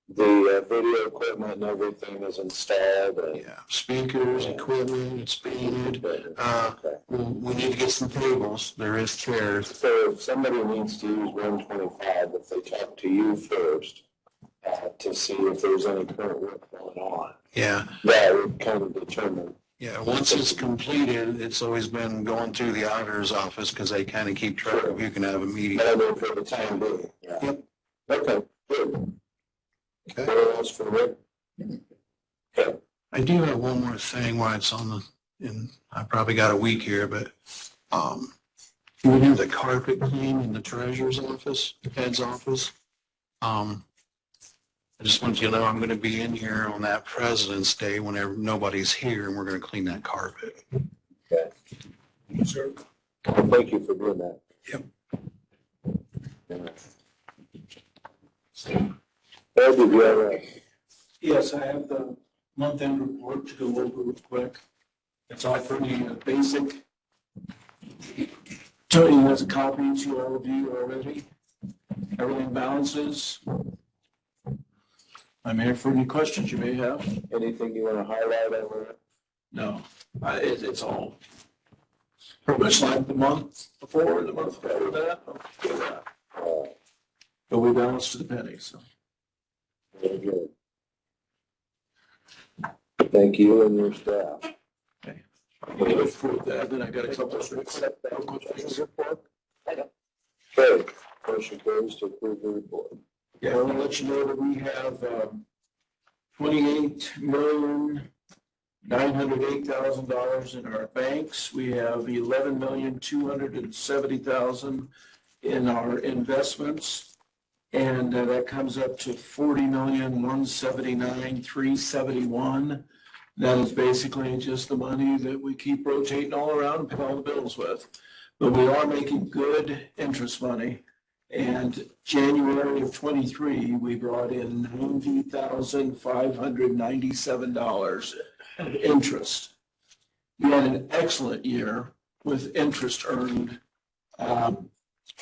The video equipment and everything is installed. Yeah, speakers, equipment, it's painted. Okay. We need to get some tables. There is chairs. So if somebody needs to use 125, if they talk to you first to see if there's any current work going on, Yeah. that would kind of determine. Yeah, once it's completed, it's always been going through the auditor's office because they kind of keep track of who can have a meeting. But I mean, for the time being. Yeah. Yep. Okay, good. Okay. Anything else for Rick? Okay. I do have one more thing while it's on and I probably got a week here, but you would have the carpet clean in the treasurer's office, head's office. I just want you to know I'm going to be in here on that President's Day whenever nobody's here, and we're going to clean that carpet. Okay. Sure. Well, thank you for doing that. Yep. Ed, did you have a? Yes, I have the month-end report to go over real quick. It's all pretty basic. Tony has a copy to all of you already. Everything balances. I'm here for any questions you may have. Anything you want to highlight on that? No, it's all pretty much like the month before, the month after that. But we balanced to the penny, so. Very good. Thank you and your staff. We'll go through that, then I got a couple of things. Okay, motion carries to approve the report. Yeah, I want to let you know that we have 28,908,000 in our banks. We have 11,270,000 in our investments. And that comes up to 40,179,371. That is basically just the money that we keep rotating all around and pay all the bills with. But we are making good interest money. And January of '23, we brought in $90,597 of interest. We had an excellent year with interest earned,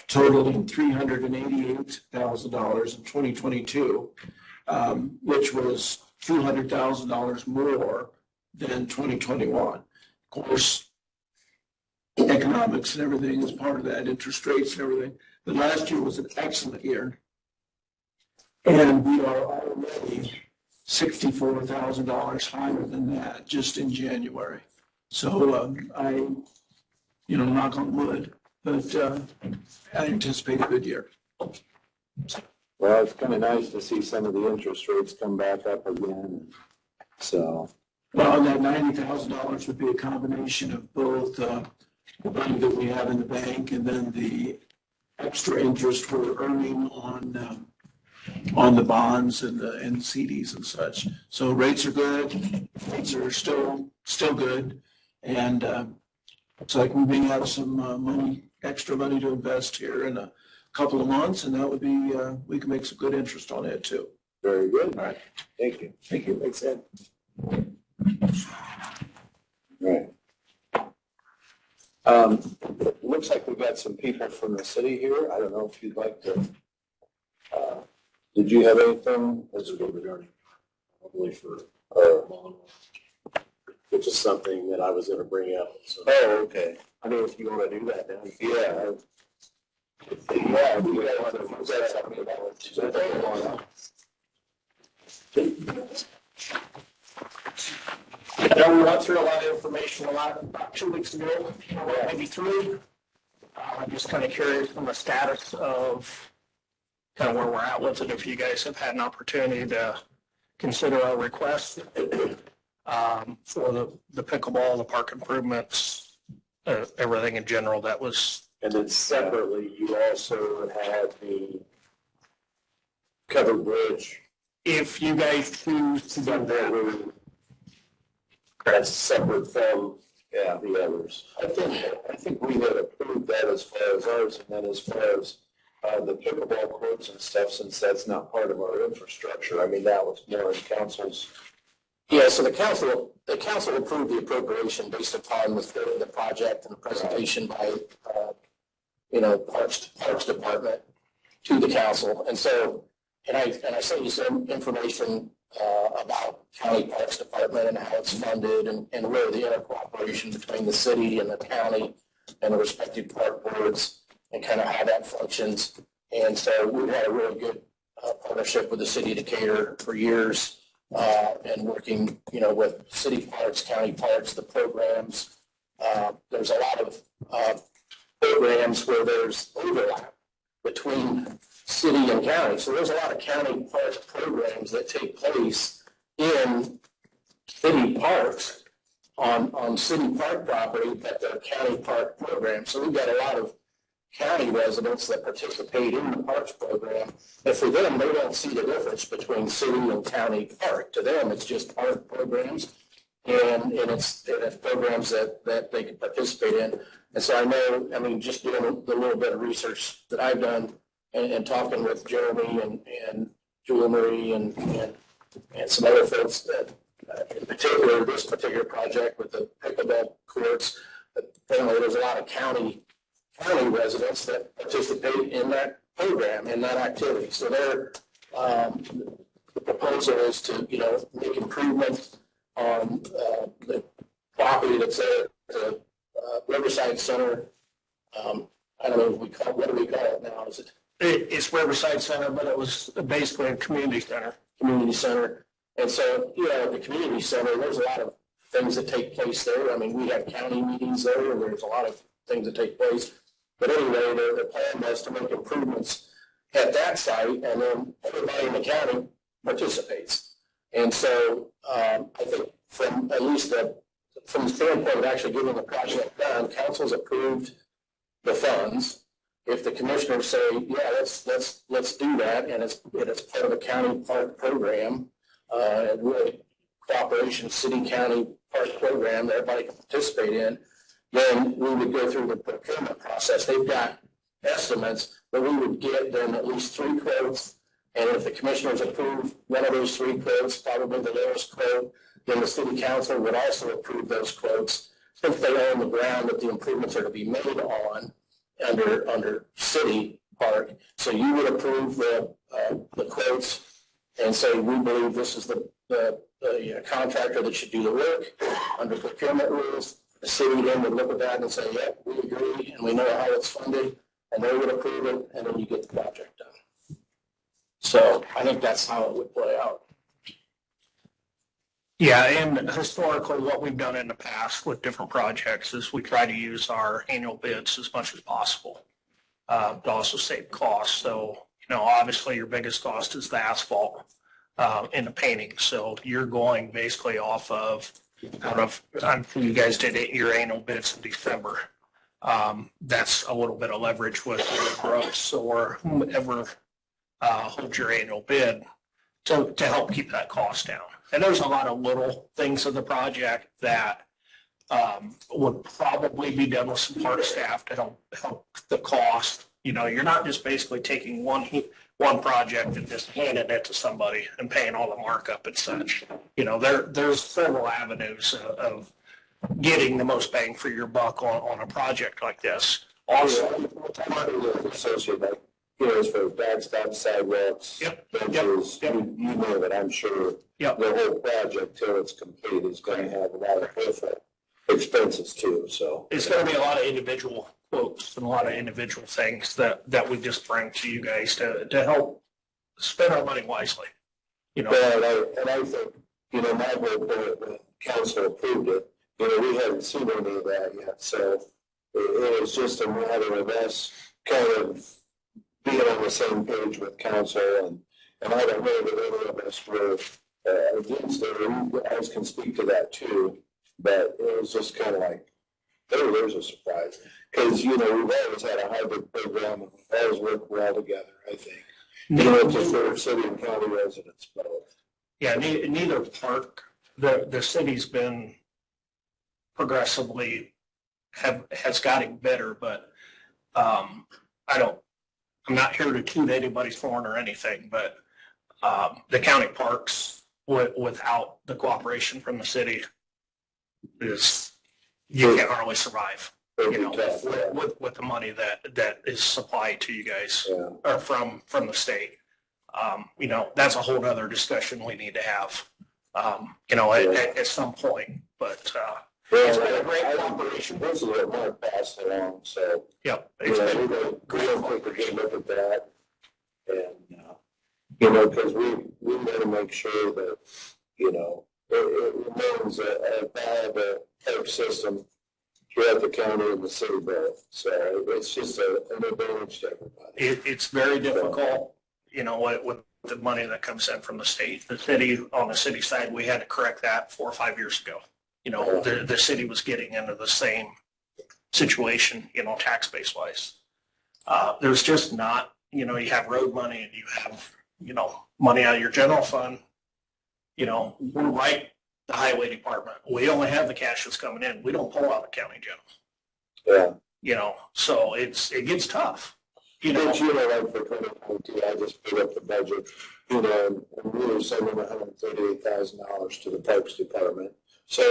totaling $388,000 in 2022, which was $200,000 more than 2021. Of course, economics and everything is part of that, interest rates and everything. But last year was an excellent year. And we are already $64,000 higher than that just in January. So knock on wood, but I anticipate a good year. Well, it's kind of nice to see some of the interest rates come back up again. So. Well, and that $90,000 would be a combination of both the money that we have in the bank and then the extra interest we're earning on the bonds and the CDs and such. So rates are good. Rates are still good, and looks like we may have some extra money to invest here in a couple of months, and that would be we can make some good interest on it too. Very good. All right. Thank you. Thank you. Thanks, Ed. Right. It looks like we've got some people from the city here. I don't know if you'd like to, did you have anything? This is regarding probably for which is something that I was going to bring up. So, Oh, okay. I mean, if you want to do that now. Yeah. Yeah, we got something about I know we went through a lot of information about 2 weeks ago, maybe 3. I'm just kind of curious on the status of kind of where we're at with it, if you guys have had an opportunity to consider our request for the pickleball, the park improvements, everything in general that was. And then separately, you also had the covered bridge. If you guys choose to do that. That's separate from the others. I think we had approved that as far as ours, and then as far as the pickleball courts and stuff, since that's not part of our infrastructure. I mean, that was more in council's. Yeah, so the council approved the appropriation based upon the project and the presentation by Parks Department to the council. And so, and I sent you some information about County Parks Department and how it's funded and where the intercooperation between the city and the county and the respective park boards and kind of how that functions. And so we've had a really good partnership with the city of Decatur for years and working, with city parks, county parks, the programs. There's a lot of programs where there's overlap between city and county. So there's a lot of county park programs that take place in city parks on city park property that they're county park programs. So we've got a lot of county residents that participate in the parks program. And for them, they don't see the difference between city and county park. To them, it's just park programs and it's programs that they can participate in. And so just doing the little bit of research that I've done and talking with Jeremy and Julie Marie and some other folks that, in particular, this particular project with the pickleball courts, apparently there's a lot of county residents that participate in that program, in that activity. So the proposal is to, make improvements on the property that's at the Riverside Center. I don't know what do we call it now? Is it? It's Riverside Center, but it was basically a community center. Community center. And so, at the community center, there's a lot of things that take place there. I mean, we have county meetings there, and there's a lot of things that take place. But anyway, the plan was to make improvements at that site, and then everybody in the county participates. And so I think from at least from the standpoint of actually getting the project done, council's approved the funds. If the commissioners say, yeah, let's do that, and it's part of a county park program, and really cooperation city county park program that everybody can participate in, then we would go through the procurement process. They've got estimates, but we would get them at least 3 quotes. And if the commissioners approve one of those 3 quotes, probably the lowest quote, then the city council would also approve those quotes, since they own the ground that the improvements are to be made on under city park. So you would approve the quotes and say, we believe this is the contractor that should do the work under procurement rules. The city then would look at that and say, yeah, we agree, and we know how it's funded, and they would approve it, and then you get the project done. So I think that's how it would play out. Yeah, and historically, what we've done in the past with different projects is we try to use our annual bids as much as possible to also save costs. So, obviously your biggest cost is the asphalt and the painting. So you're going basically off of, you guys did your annual bids in December. That's a little bit of leverage with Brooks or whomever holds your annual bid to help keep that cost down. And there's a lot of little things of the project that would probably be done with some park staff to help the cost. You're not just basically taking one project and just handing it to somebody and paying all the markup and such. There's several avenues of getting the most bang for your buck on a project like this. Also, associate that, as for backstop sidewalks, benches, you know that I'm sure the whole project till it's complete is going to have a lot of different expenses too. So it's going to be a lot of individual quotes and a lot of individual things that we just bring to you guys to help spend our money wisely. Well, and I think, my whole point when council approved it, we haven't seen any of that yet. So it was just a matter of us kind of being on the same page with council, and I don't know that any of us were against it. You guys can speak to that too, but it was just kind of like, oh, there's a surprise. Because, we've always had a hybrid program, and we've always worked well together, I think. To serve city and county residents both. Yeah, neither park, the city's been progressively has gotten better, but I'm not here to toot anybody's horn or anything, but the county parks without the cooperation from the city you can't hardly survive. With the money that is supplied to you guys or from the state. That's a whole other discussion we need to have, at some point, but it's been a great cooperation. This is what Mark passed along, so. Yep. It's been we don't take a good look at that. And, because we want to make sure that, it remains a viable park system throughout the county and the city both. So it's just an advantage to everybody. It's very difficult, with the money that comes in from the state. The city, on the city side, we had to correct that 4 or 5 years ago. The city was getting into the same situation, tax base wise. There's just not, you have road money and you have, money out of your general fund. We're like the highway department. We only have the cash that's coming in. We don't pull out of county general. Yeah. So it gets tough. But like for 2022, I just put up the budget, and we were sending $138,000 to the Parks Department. So,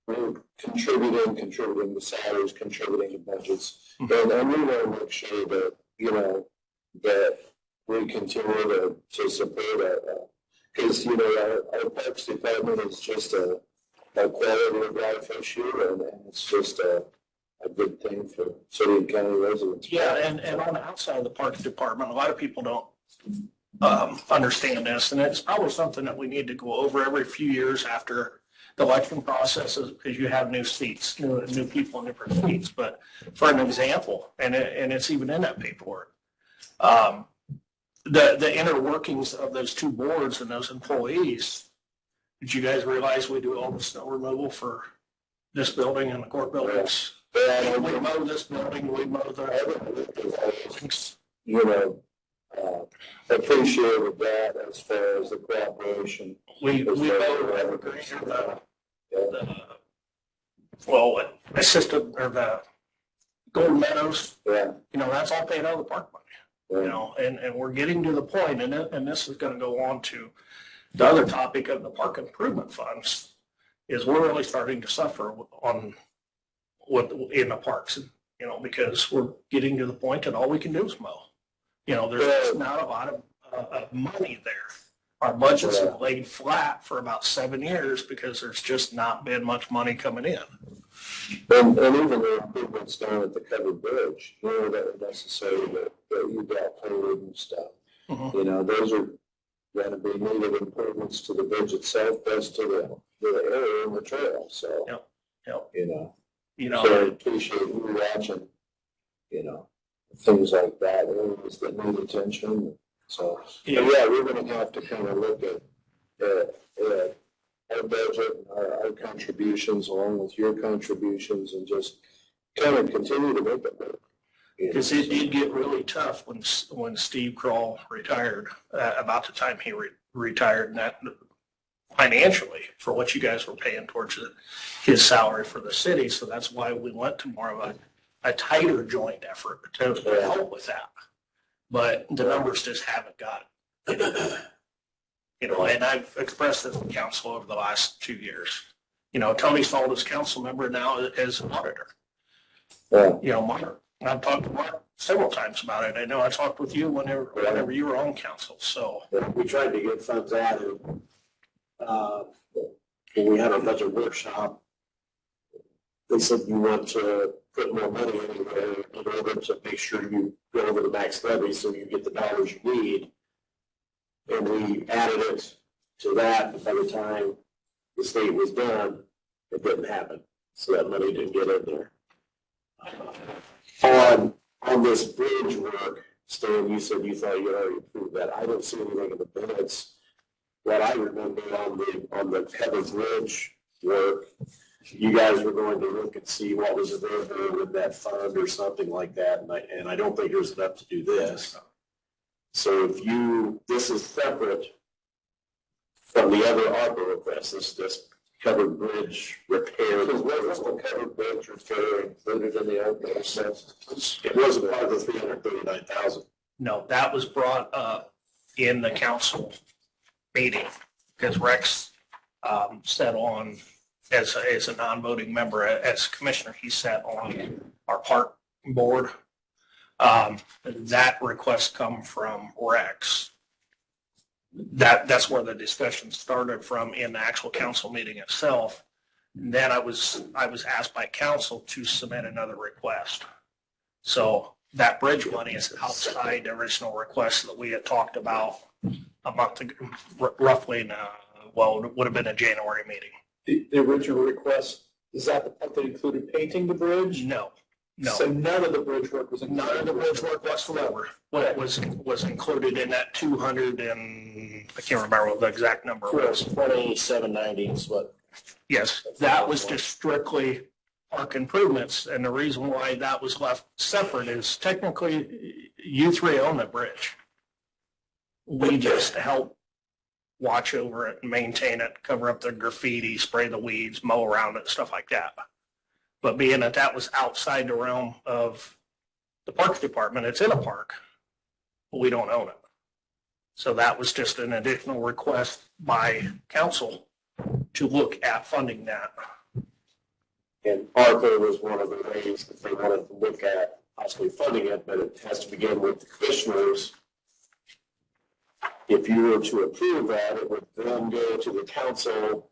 we're contributing to salaries, contributing to budgets. Mm-hmm. And we want to make sure that, that we continue to support it. Because, our Parks Department is just a quality of life issue, and it's just a good thing for city and county residents. Yeah, and on the outside of the Parks Department, a lot of people don't understand this, and it's probably something that we need to go over every few years after the election processes because you have new seats, new people in different seats. But for an example, and it's even in that paperwork, the inner workings of those two boards and those employees. Did you guys realize we do all the snow removal for this building and the court buildings? We mow this building, we mow the. You know, appreciated that as far as the cooperation. We mow Evergreen or assisted or the Golden Meadows. Yeah. You know, that's all paid out of the park money. Yeah. You know, and we're getting to the point, and this is going to go on to the other topic of the park improvement funds, is we're really starting to suffer on what in the parks, you know, because we're getting to the point that all we can do is mow. You know, there's just not a lot of money there. Our budgets have laid flat for about 7 years because there's just not been much money coming in. And even the improvements down at the covered bridge, you know, that necessarily that you got painted and stuff. Mm-hmm. You know, those are going to be needed improvements to the bridge itself, plus to the area and the trail. So, Yep. you know, so I appreciate you watching, you know, things like that, areas that need attention. So, yeah, we're going to have to kind of look at our budget, our contributions along with your contributions and just kind of continue to make it work. Because it did get really tough when Steve Kroll retired, about the time he retired, and that financially for what you guys were paying towards his salary for the city. So that's why we went to more of a tighter joint effort to help with that. But the numbers just haven't got it. You know, and I've expressed this to council over the last 2 years. You know, Tony Salt is council member now as an auditor. Yeah. You know, Mark, I've talked to Mark several times about it. I know I talked with you whenever you were on council, so. We tried to get funds added. When we had our budget workshop, they said you want to put more money in there in order to make sure you go over the max levy so you get the dollars you need. And we added it to that, but by the time the state was done, it didn't happen. So that money didn't get in there. On this bridge work, Stan, you said you thought you already approved that. I don't see anything in the minutes. What I remember on the covered bridge work, you guys were going to look and see what was available with that fund or something like that, and I don't think there's enough to do this. So this is separate from the other ARPA requests, this covered bridge repair. Because wasn't the covered bridge repair included in the ARPA assessment? It wasn't part of the 339,000. No, that was brought up in the council meeting because Rex sat on as a non-voting member, as commissioner, he sat on our park board. That request come from Rex. That's where the discussion started from in the actual council meeting itself. Then I was asked by council to submit another request. So that bridge money is outside the original request that we had talked about a month ago, roughly in it would have been a January meeting. The original request, is that the part that included painting the bridge? No. So none of the bridge work was included? None of the bridge work whatsoever. What was included in that 200 and, I can't remember what the exact number was. 2790 is what. Yes, that was just strictly park improvements. And the reason why that was left separate is technically you three own the bridge. We just help watch over it, maintain it, cover up the graffiti, spray the weeds, mow around it, stuff like that. But being that was outside the realm of the parks department, it's in a park, but we don't own it. So that was just an additional request by council to look at funding that. And ARPA was one of the ways that they wanted to look at possibly funding it, but it has to begin with the commissioners. If you were to approve that, it would then go to the council.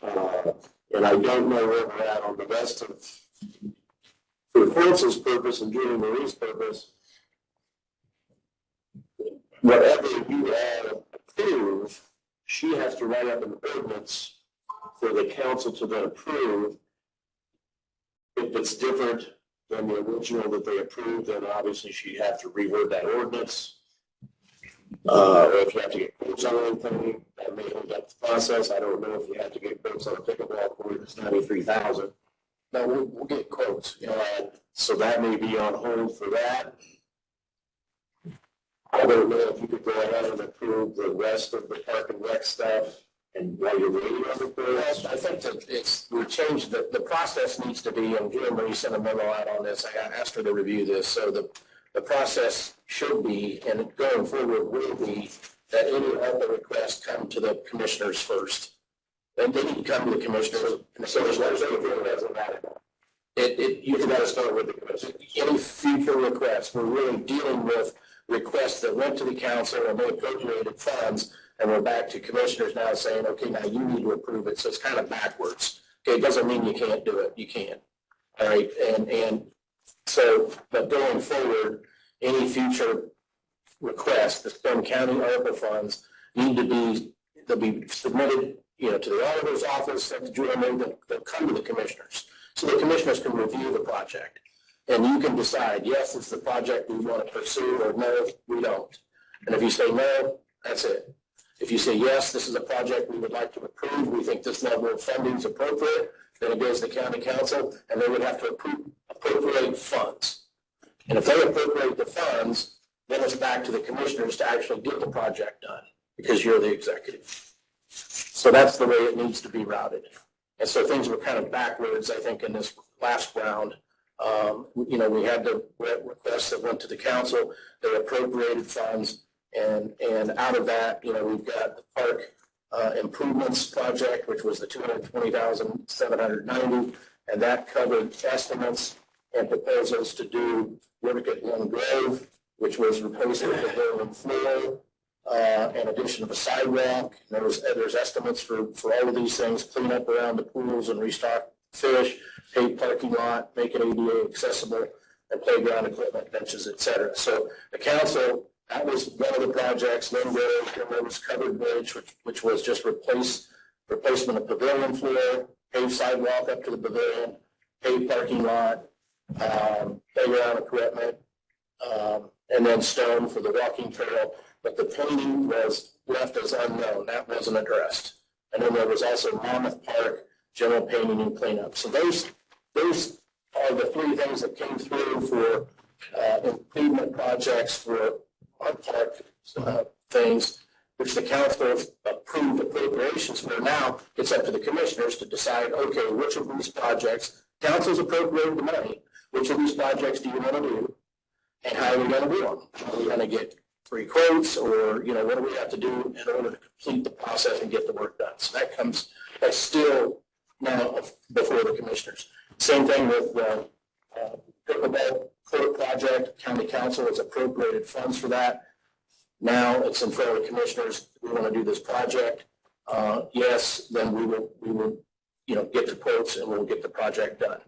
And I don't know where we're at on the rest of, for Francis' purpose and Julie Marie's purpose, whatever you approve, she has to write up an ordinance for the council to then approve. If it's different than the original that they approved, then obviously she'd have to reword that ordinance. Or if you have to get quotes on anything, that may hold up the process. I don't know if you have to get quotes on a pickleball court, it's $93,000. No, we'll get quotes. So that may be on hold for that. I don't know if you could go ahead and approve the rest of the park and rec stuff and while you're waiting on the quotes. I think that we changed, the process needs to be, and Jim Marie sent a memo out on this, I asked her to review this, so the process should be, and going forward will be, that any ARPA requests come to the commissioners first. And they need to come to the commissioners. So there's no saying that's automatic. You got to start with the commission. Any future requests, we're really dealing with requests that went to the council and they appropriated funds, and we're back to commissioners now saying, okay, now you need to approve it. So it's kind of backwards. Okay, it doesn't mean you can't do it. You can. All right, and so, but going forward, any future requests that spend county ARPA funds need to be, they'll be submitted, to the auditor's office, sent to Julie, they'll come to the commissioners. So the commissioners can review the project. And you can decide, yes, it's the project we want to pursue, or no, we don't. And if you say no, that's it. If you say, yes, this is a project we would like to approve, we think this level of funding is appropriate, then it goes to the county council, and they would have to appropriate funds. And if they appropriate the funds, then it's back to the commissioners to actually get the project done, because you're the executive. So that's the way it needs to be routed. And so things were kind of backwards, I think, in this last round. We had the requests that went to the council, they appropriated funds, and out of that, we've got the park improvements project, which was the $220,790, and that covered estimates and proposals to do work at Lone Grove, which was replacing the pavilion floor, in addition of a sidewalk. There's estimates for all of these things, clean up around the pools and restock fish, paved parking lot, make it ADA accessible, and playground equipment, benches, et cetera. So the council, that was one of the projects. Lone Grove, there was Covered Bridge, which was just replacement of pavilion floor, paved sidewalk up to the pavilion, paved parking lot, playground equipment, and then stone for the walking trail. But the painting was left as unknown. That wasn't addressed. And then there was also Monmouth Park, general painting and cleanup. So those are the three things that came through for improvement projects for our park things, which the council approved appropriations for. Now it's up to the commissioners to decide, okay, which of these projects, council's appropriated the money, which of these projects do you want to do, and how are we going to do them? Are we going to get free quotes, or what do we have to do in order to complete the process and get the work done? So that's still now before the commissioners. Same thing with the pickleball court project. County council has appropriated funds for that. Now it's in front of the commissioners. We want to do this project. Yes, then we will get the quotes and we'll get the project done.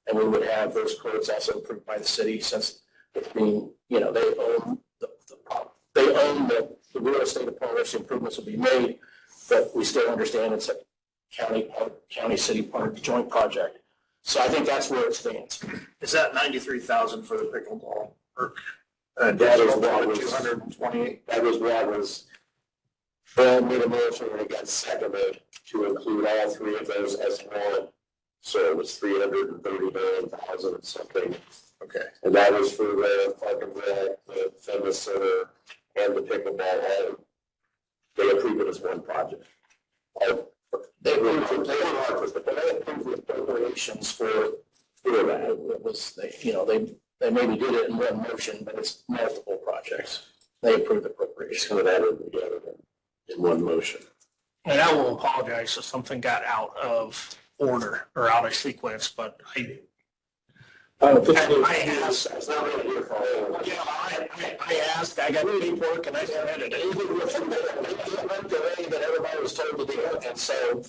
And we would have those quotes also approved by the city, since it's being, they own the real estate upon which the improvements will be made, but we still understand it's a county city park joint project. So I think that's where it stands. Is that 93,000 for the pickleball? Or That is what was 228? That was what was, Bill made a motion and it got seconded to include all three of those as one. So it was 339,000 and something. Okay. And that was for the park and rec, the fitness center, and the pickleball. They approved it as one project. They approved the appropriations for that. It was, they maybe did it in one motion, but it's multiple projects. They approved the appropriations. So that is together in one motion. And I will apologize if something got out of order or out of sequence, but I asked. It's not really your fault. I asked, I got paperwork and I submitted it. It went the way that everybody was told to do it. And so,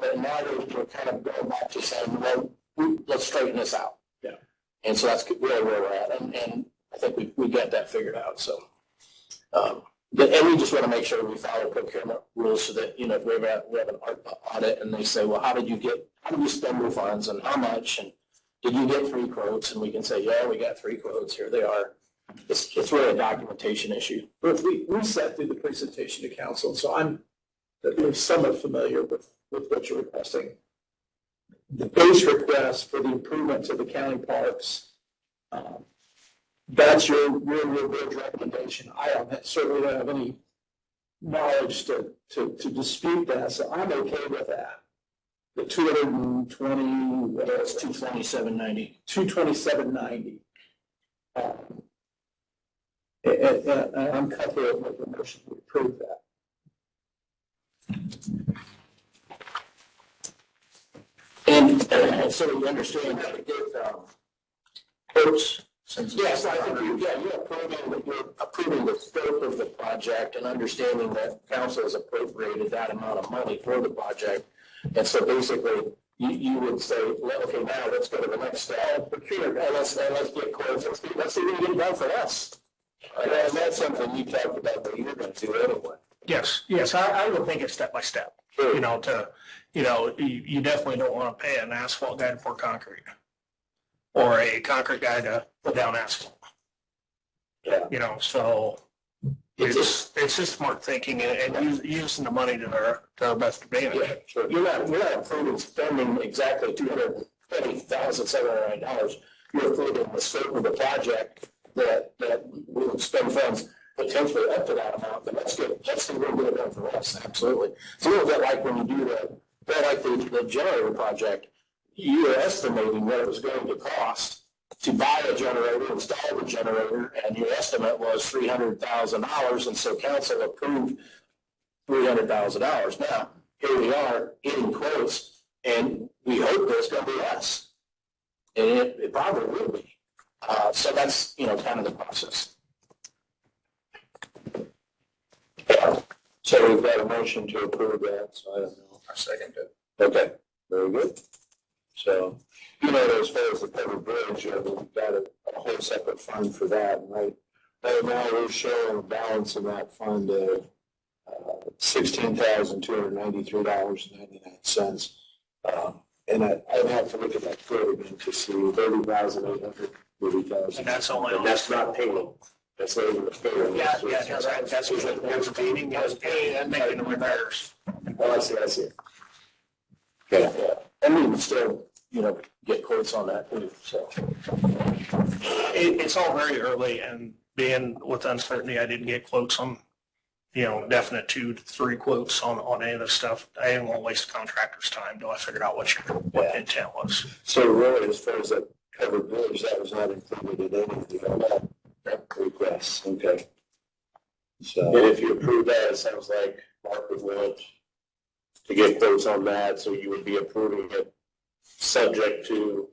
but now we're kind of going back to saying, well, let's straighten this out. Yeah. And so that's really where we're at. And I think we got that figured out. So And we just want to make sure we follow procurement rules so that, you know, if we have an audit and they say, well, how did you spend your funds and how much? And did you get 3 quotes? And we can say, yeah, we got 3 quotes. Here they are. It's really a documentation issue. But we sat through the presentation to council, so I'm at least somewhat familiar with what you're requesting. The base request for the improvement to the county parks, that's your bridge recommendation. Certainly don't have any knowledge to dispute that, so I'm okay with that. The 220, what else? 227.90. 227.90. And I'm comfortable with the motion to approve that. And so you understand how to get quotes. Yes, I think you're approving the scope of the project and understanding that council has appropriated that amount of money for the project. And so basically, you would say, okay, now let's go to the next step. Procure, and let's get quotes. Let's see if we can get it done for us. And that's something you talked about that you're going to do anyway. Yes, I would think it's step by step. Sure. You definitely don't want to pay an asphalt guy to pour concrete or a concrete guy to put down asphalt. Yeah. So it's just smart thinking and using the money to our best advantage. Yeah, sure. You're not approving spending exactly $220,709. You're approving the scope of the project that we would spend funds potentially up to that amount, but let's see what we're done for us. Absolutely. It's a little bit like when you do the generator project, you were estimating what it was going to cost to buy a generator, install the generator, and your estimate was $300,000, and so council approved $300,000. Now, here we are getting quotes, and we hope that it's going to be less. And it probably will be. So that's, kind of the process. So we've got a motion to approve that, so I don't know. I second it. Okay, very good. So, as far as the covered bridge, we've got a whole separate fund for that. And right now we're showing a balance in that fund of $16,293.99. And I'd have to look at that quote again to see 30,800. And that's only And that's not payment. That's not even the payment. Yeah, that's what they're paying, and making the repairs. Oh, I see. Yeah. And we can still, get quotes on that too, so. It's all very early, and being with uncertainty, I didn't get quotes on, definite 2 to 3 quotes on any of this stuff. I didn't want to waste the contractor's time until I figured out what the intent was. So really, as far as that covered bridge, that was not included in any of the requests. Okay. So. And if you approve that, it sounds like Mark would want to get quotes on that, so you would be approving it subject to.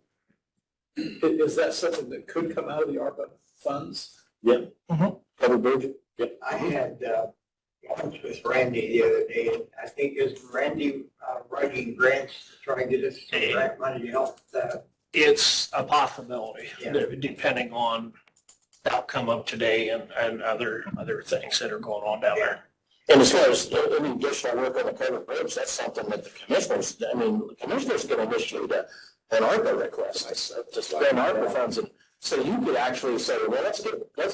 Is that something that could come out of the ARPA funds? Yeah. Mm-hmm. Covered bridge? Yeah. I had lunch with Randy the other day, and I think is Randy writing grants to try and get us some grant money to help that. It's a possibility, Yeah. depending on the outcome of today and other things that are going on down there. And as far as any additional work on the covered bridge, that's something that the commissioners can initiate an ARPA request to spend ARPA funds. And so you could actually say, well, let's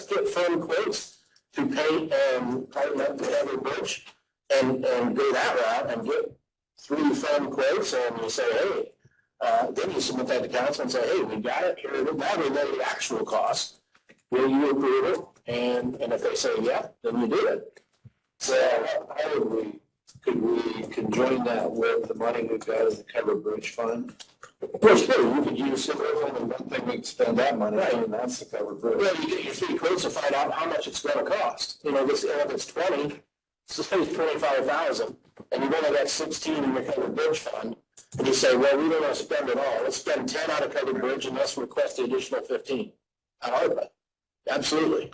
get firm quotes to paint and tighten up the covered bridge and go that route and get 3 firm quotes, and you say, hey, then you submit that to council and say, hey, we got it here. Now we know the actual cost. Will you approve it? And if they say yeah, then you do it. So could we conjoin that with the money we've got in the covered bridge fund? Well, sure, you could use it. Only one thing we can spend that money on, and that's the covered bridge. Well, you get your 3 quotes to find out how much it's going to cost. If it's 20, so say it's 25,000, and you've only got 16 in your covered bridge fund, and you say, well, we don't want to spend it all. Let's spend 10 out of covered bridge, and let's request the additional 15 out of ARPA. Absolutely.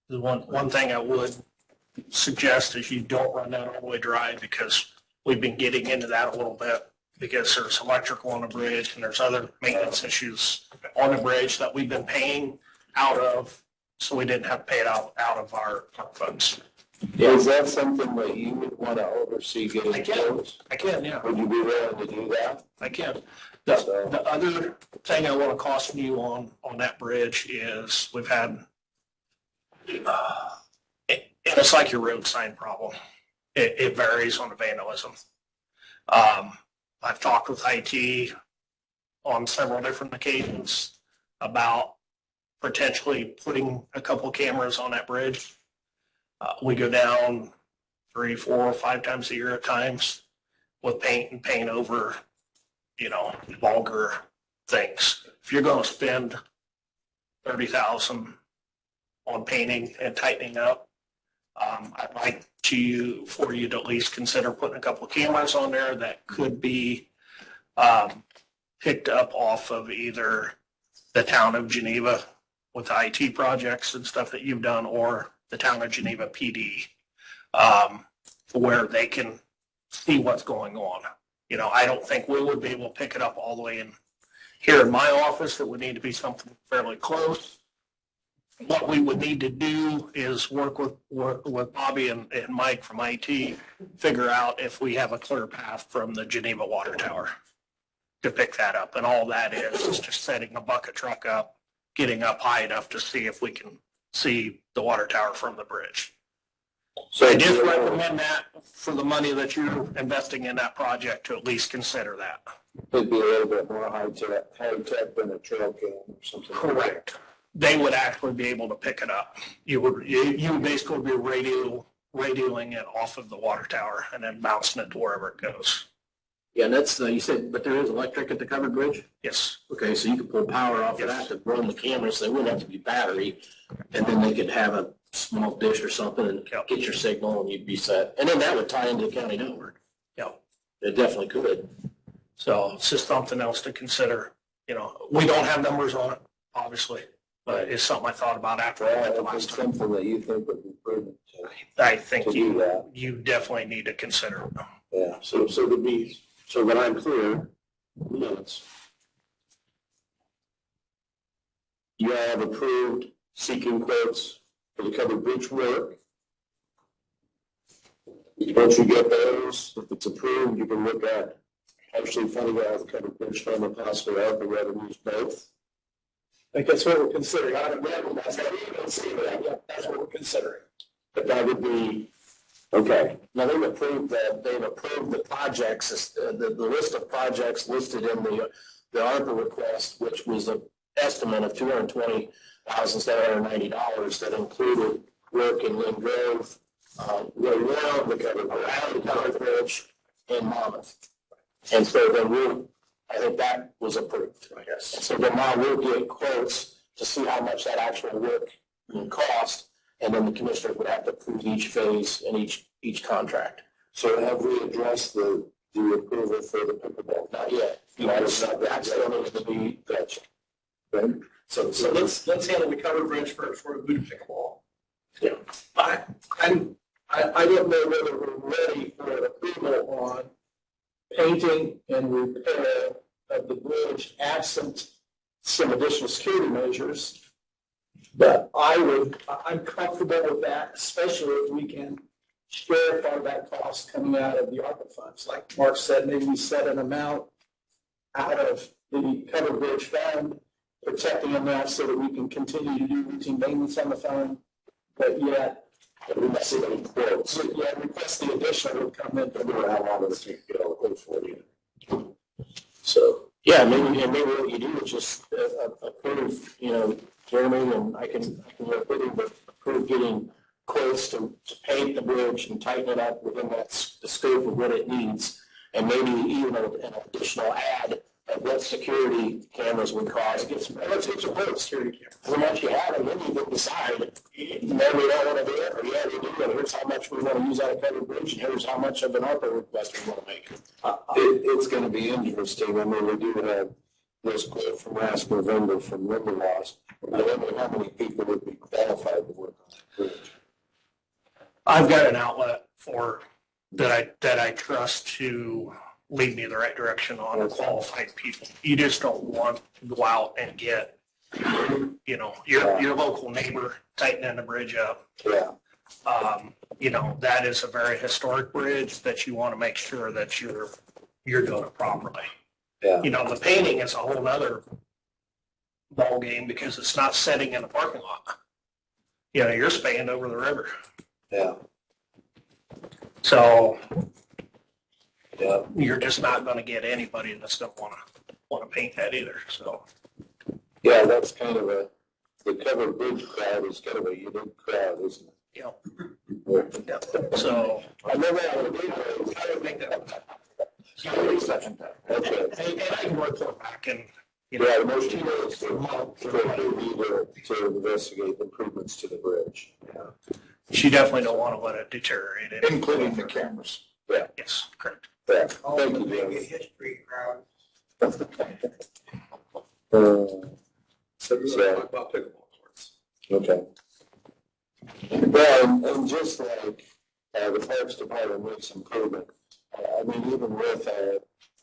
The one thing I would suggest is you don't run that all the way dry, because we've been getting into that a little bit, because there's electrical on the bridge and there's other maintenance issues on the bridge that we've been paying out of, so we didn't have to pay it out of our funds. Is that something that you would want to oversee getting I can. quotes? I can, yeah, Would you be willing to do that? I can. The other thing I want to caution you on that bridge is we've had, it's like your road sign problem. It varies on the vandalism. I've talked with IT on several different occasions about potentially putting a couple of cameras on that bridge. We go down 3, 4, 5 times a year at times with paint and paint over, vulgar things. If you're going to spend $30,000 on painting and tightening up, I'd like for you to at least consider putting a couple of cameras on there that could be picked up off of either the town of Geneva with IT projects and stuff that you've done, or the town of Geneva PD, where they can see what's going on. I don't think we would be able to pick it up all the way in here in my office. It would need to be something fairly close. What we would need to do is work with Bobby and Mike from IT, figure out if we have a clear path from the Geneva water tower to pick that up. And all that is just setting a bucket truck up, getting up high enough to see if we can see the water tower from the bridge. So I just recommend that for the money that you're investing in that project to at least consider that. It'd be a little bit more high tech than a trail cam or something. Correct. They would actually be able to pick it up. You would basically be radioing it off of the water tower and then bouncing it to wherever it goes. Yeah, and that's, you said, but there is electric at the covered bridge? Yes. Okay, so you could pull power off of that to run the cameras. They wouldn't have to be battery. And then they could have a small dish or something and get your signal and you'd be set. And then that would tie into the county network. Yeah. It definitely could. So it's just something else to consider. We don't have numbers on it, obviously, but it's something I thought about after I went the last time. Something that you think would be prudent I think to do that. you definitely need to consider it. Yeah. So that I'm clear, minutes. You have approved seeking quotes for the covered bridge work. Once you get those, if it's approved, you can look at actually funding out of the covered bridge fund and possibly ARPA revenues both. I think that's what we're considering. I haven't read them, that's how we don't see that. Yeah, that's what we're considering. But that would be, okay. Now, they've approved the projects, the list of projects listed in the ARPA request, which was an estimate of $220,790 that included work in Lynn Grove, around the covered bridge in Monmouth. And so then I think that was approved. Yes. So then now we'll get quotes to see how much that actual work will cost, and then the commissioner would have to approve each phase and each contract. So have we addressed the approval for the pickleball? Not yet. That's still needs to be touched. Okay. So let's handle the covered bridge first. We're going to pickleball. Yeah. I don't know whether we're ready for an approval on painting and repair of the bridge absent some additional security measures. But I'm comfortable with that, especially if we can share part of that cost coming out of the ARPA funds. Like Mark said, maybe we set an amount out of the covered bridge fund, protecting enough so that we can continue to do routine maintenance on the fund, but yet We must see any quotes. yeah, request the additional would come in. I don't know how long it's going to get all the quotes for you. So, yeah, maybe what you do is just approve, Jeremy, and I can work with him, but approve getting quotes to paint the bridge and tighten it up within the scope of what it needs. And maybe even an additional add of what security cameras would cost. Let's get some quotes, security cameras. And once you have them, then you can decide, maybe we don't want to do it, or yeah, we do, and here's how much we want to use out of covered bridge, and here's how much of an ARPA request we want to make. It's going to be interesting. I mean, we do have this quote from last November from Limberlost. I don't know how many people would be qualified to work on that bridge. I've got an outlet that I trust to lead me the right direction on qualified people. You just don't want to go out and get, your local neighbor tightening the bridge up. Yeah. You know, that is a very historic bridge that you want to make sure that you're doing it properly. Yeah. You know, the painting is a whole nother ballgame because it's not setting in a parking lot. You know, you're spanned over the river. Yeah. So Yeah. you're just not going to get anybody that's going to want to paint that either. So Yeah, that's kind of the covered bridge crowd is kind of a unique crowd, isn't it? you know, yeah. So I never had a I would make that. Second that. Okay. And I can report back and, you know. Yeah, the motion is to investigate improvements to the bridge. Yeah. You definitely don't want to let it deteriorate. Including the cameras. Yes, correct. Yeah. All Thank the you, big Danny. history crowd. So, About pickleball courts. okay. Well, and just like the Parks Department makes improvement, I mean, even with our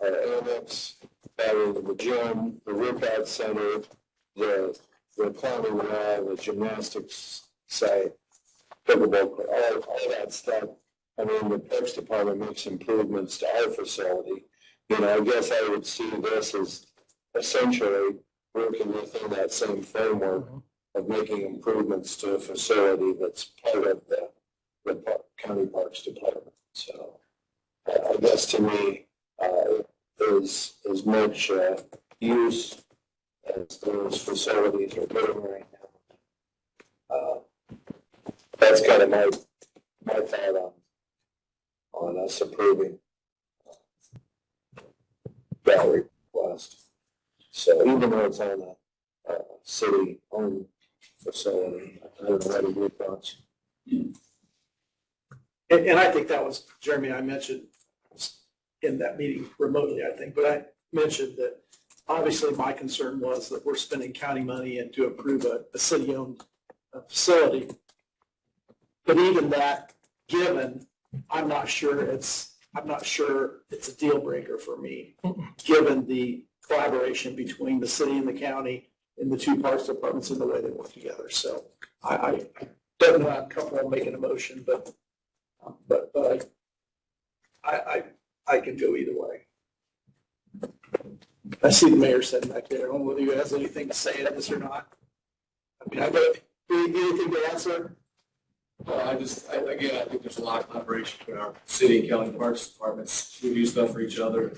annex, having the gym, the workout center, the climbing wall, the gymnastics site, pickleball, all that stuff. I mean, the Parks Department makes improvements to our facility. You know, I guess I would see this as essentially working within that same framework of making improvements to a facility that's part of the County Parks Department. So I guess to me, is as much use as those facilities are getting right now. That's kind of my thought on us approving that request. So even though it's on a city-owned facility, I don't know what are your thoughts? And I think that was, Jeremy, I mentioned in that meeting remotely, I think, but I mentioned that obviously my concern was that we're spending county money and to approve a city-owned facility. But even that given, I'm not sure it's a deal breaker for me, given the collaboration between the city and the county and the two parks departments and the way they work together. So I don't know, I'm comfortable making a motion, but I can go either way. I see the mayor sitting back there. I don't know whether he has anything to say to this or not. I mean, anything to answer? Well, I think there's a lot of collaboration between our city and county parks departments. We do stuff for each other.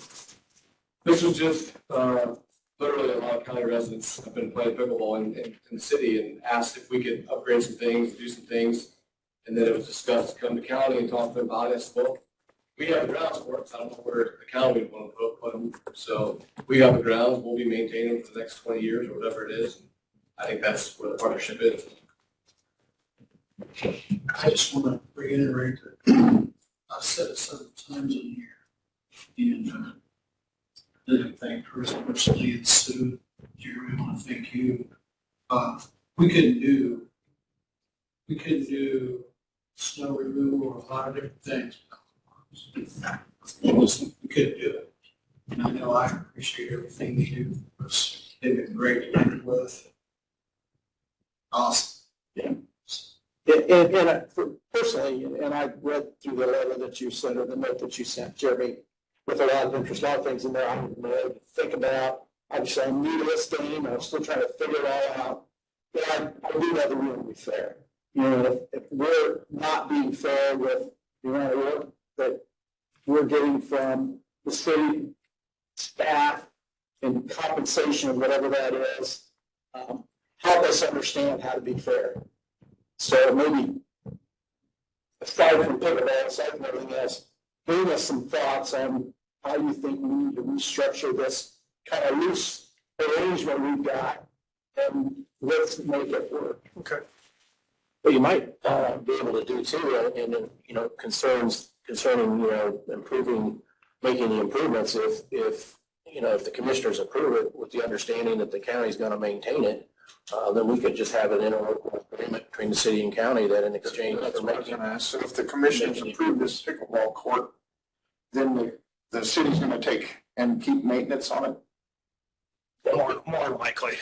This was just, literally a lot of county residents have been playing pickleball in the city and asked if we could upgrade some things, do some things. And then it was discussed to come to county and talk to them about it. So, we have the grounds for it. So I don't know where the county would want to put them. So we have the grounds. We'll be maintaining for the next 20 years or whatever it is. I think that's where the partnership is. I just want to reiterate that I've said it several times in here. And that I thank Chris personally and Sue. Jeremy, I want to thank you. We couldn't do snow removal or a lot of different things. Listen, we couldn't do it. And I know I appreciate everything they do. They've been great to work with. Awesome. Yeah. And personally, and I read through the letter that you sent or the note that you sent, Jeremy, with a lot of interest, a lot of things in there I didn't really think about. Obviously, I'm new to this game, and I'm still trying to figure it all out. But I do know that we want to be fair. You know, if we're not being fair with the amount of work that we're getting from the city staff and compensation of whatever that is, help us understand how to be fair. So maybe, aside from pickleball, aside from everything else, bring us some thoughts on how you think we need to restructure this kind of loose arrangement we've got, and let's make it work. Okay. What you might be able to do too, and you know, concerning, you know, making the improvements, if you know, if the commissioners approve it with the understanding that the county's going to maintain it, then we could just have an interlocal agreement between the city and county that in exchange for making. So if the commissioners approve this pickleball court, then the city's going to take and keep maintenance on it? More likely.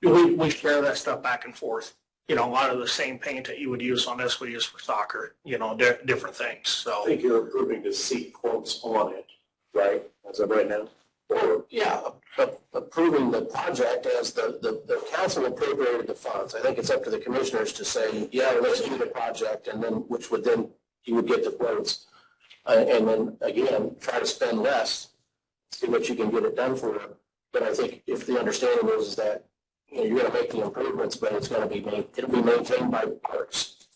We share that stuff back and forth. you know, a lot of the same paint that you would use on this, we use for soccer, you know, different things, so. I think you're approving to seek quotes on it, right, as of right now? Or, yeah, approving the project as the council appropriated the funds. I think it's up to the commissioners to say, yeah, let's do the project, and then, which would then, you would get the quotes. And then, again, try to spend less, see what you can get it done for. But I think if the understanding is that, you know, you're gonna make the improvements, but it's gonna be, it'll be maintained by parks.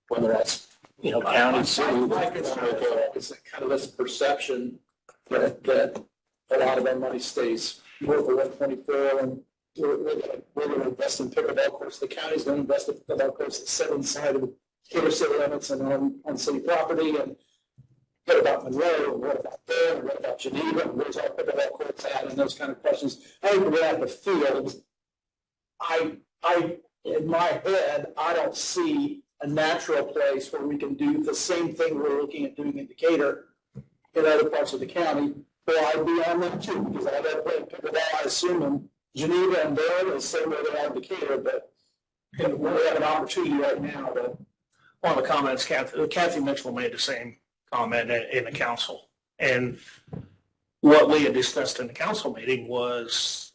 Whether that's, you know, county, city. It's kind of this perception that a lot of our money stays more for 124, and we're going to invest in pickleball courts. The county's going to invest in pickleball courts that's set inside of the city limits and on city property. And what about Monroe? And what about there? And what about Geneva? And where's our pickleball courts at? And those kind of questions. I think we're going to have the field. In my head, I don't see a natural place where we can do the same thing we're looking at doing in Decatur in other parts of the county. Well, I'd be on them too, because I got to play pickleball, I assume, in Geneva and Durham, the same way they are in Decatur, but we have an opportunity right now to. One of the comments, Kathy Mitchell made the same comment in the council. And what we had discussed in the council meeting was,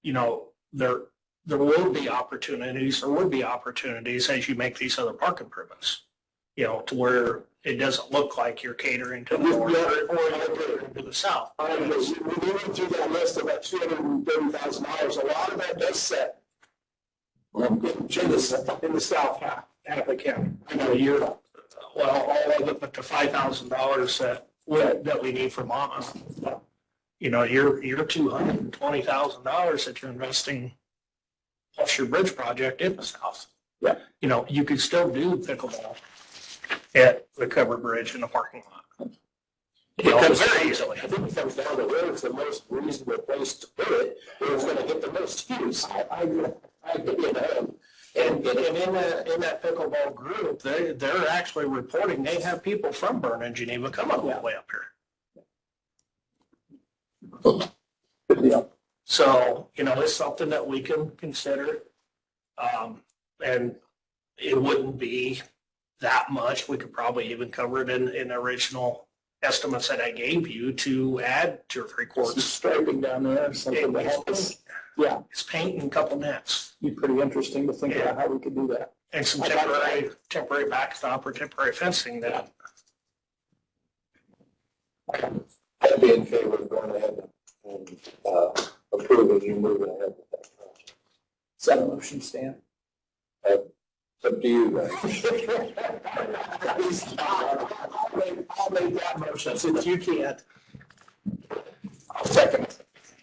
you know, there will be opportunities, or would be opportunities as you make these other park improvements, you know, to where it doesn't look like you're catering to the north or to the south. We went through that list of that $230,000. A lot of that does set in the south half of the county. I know all of it, but the $5,000 that we need for Mama, you know, you're $220,000 that you're investing plus your bridge project in the south. Yeah. You know, you could still do pickleball at the covered bridge in the parking lot. You know, very easily. I think it comes down to where it's the most reasonable place to put it, where it's gonna get the most use. I agree. And in that pickleball group, they're actually reporting they have people from Bern and Geneva come all the way up here. Good deal. So, you know, it's something that we can consider. And it wouldn't be that much. We could probably even cover it in the original estimates that I gave you to add 2 or 3 Some quarts. striping down there, something to help us. Yeah, It's paint and a couple nets be pretty interesting to think about how we could do that. and some temporary backstop or temporary fencing that. I'd be in favor of going ahead and approving you moving ahead with that project. Is that a motion, Stan? It's up to you guys. I'll make that motion since you can't. I'll second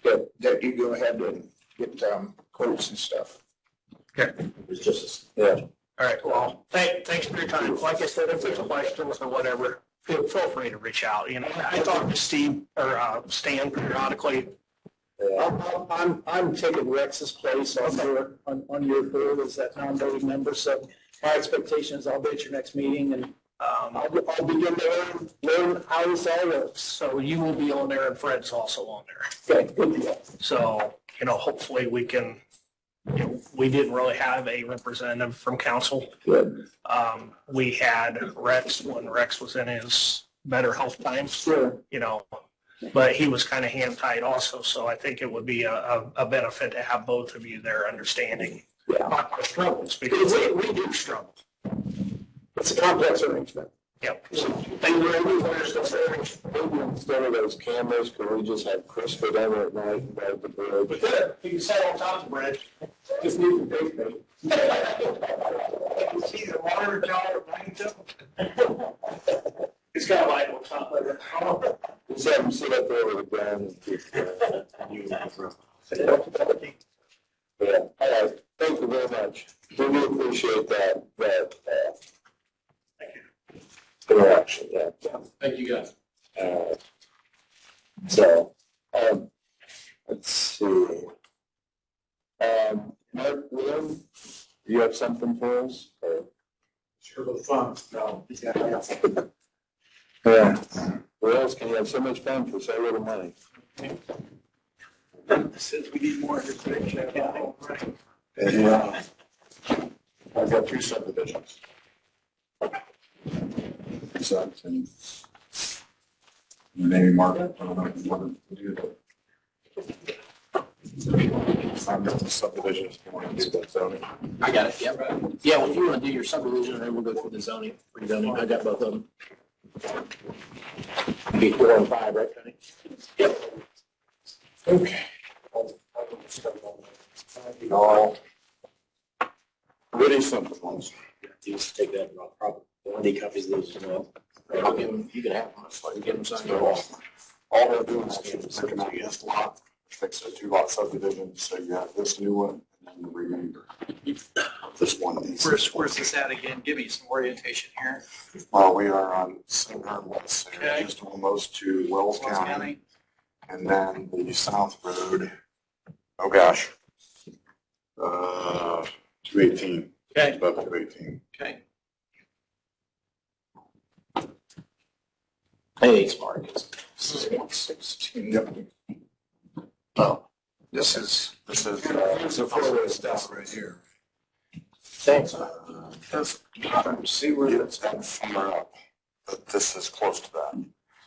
it. That you go ahead and get quotes and stuff. Okay. It's just, All right. Well, thanks for your time. Like I said, if there's questions or whatever, feel free to reach out. You know, I talk to Steve or Stan periodically. I'm taking Rex's place on your board as that non-voting member, so my expectation is I'll be at your next meeting, and I'll begin to learn how this all works. So you will be on there, and Fred's also on there. Okay, good deal. So, you know, hopefully we can, you know, we didn't really have a representative from council. Good. We had Rex when Rex was in his better health times. Sure. You know, but he was kind of hand tied also. So I think it would be a benefit to have both of you there understanding our struggles, because we do struggle. It's a complex arrangement. Yep. Maybe instead of those cameras, could we just have Chris go down there at night and drive the bridge? We could. You can sit on top of the bridge. Just need to take me. See the water tower running to? It's got a light on top of it. just have them sit up there with the ground and keep, yeah, all right, thank you very much. We really appreciate that interaction, yeah. Thank you, guys. So, let's see. Mark, William, do you have something for us? Or? Sure, the fun. No. Yeah. Where else can you have so much fun for so little money? Since we need more information. Yeah. two subdivisions. So, maybe Mark, I don't know if you want to do that. I've got the subdivisions, if you want to do that zoning. I got it, yep. Yeah, well, if you want to do your subdivision, and then we'll go through the zoning, rezoning, I got both of them. Be 4 and 5, right, Tony? Yep. Okay. All really simple ones. You just take that, and I'll probably, Wendy copies those as well. I'll give them, you can have them, so you get them signed. So, all we're doing is taking out this lot, fix a 2-lot subdivision, so you have this new one and then the remainder. This one. Where's this at again? Give me some orientation here. Well, we are on 700 West, so Okay. just almost to Wells Wells County. County. And then the South Road, oh gosh. 218. Okay. Above 218. Okay. Hey, it's Marcus. This is 116. Yep. Oh, this is the four-way stuff right here. Thanks. See where it's that far up, but this is close to that.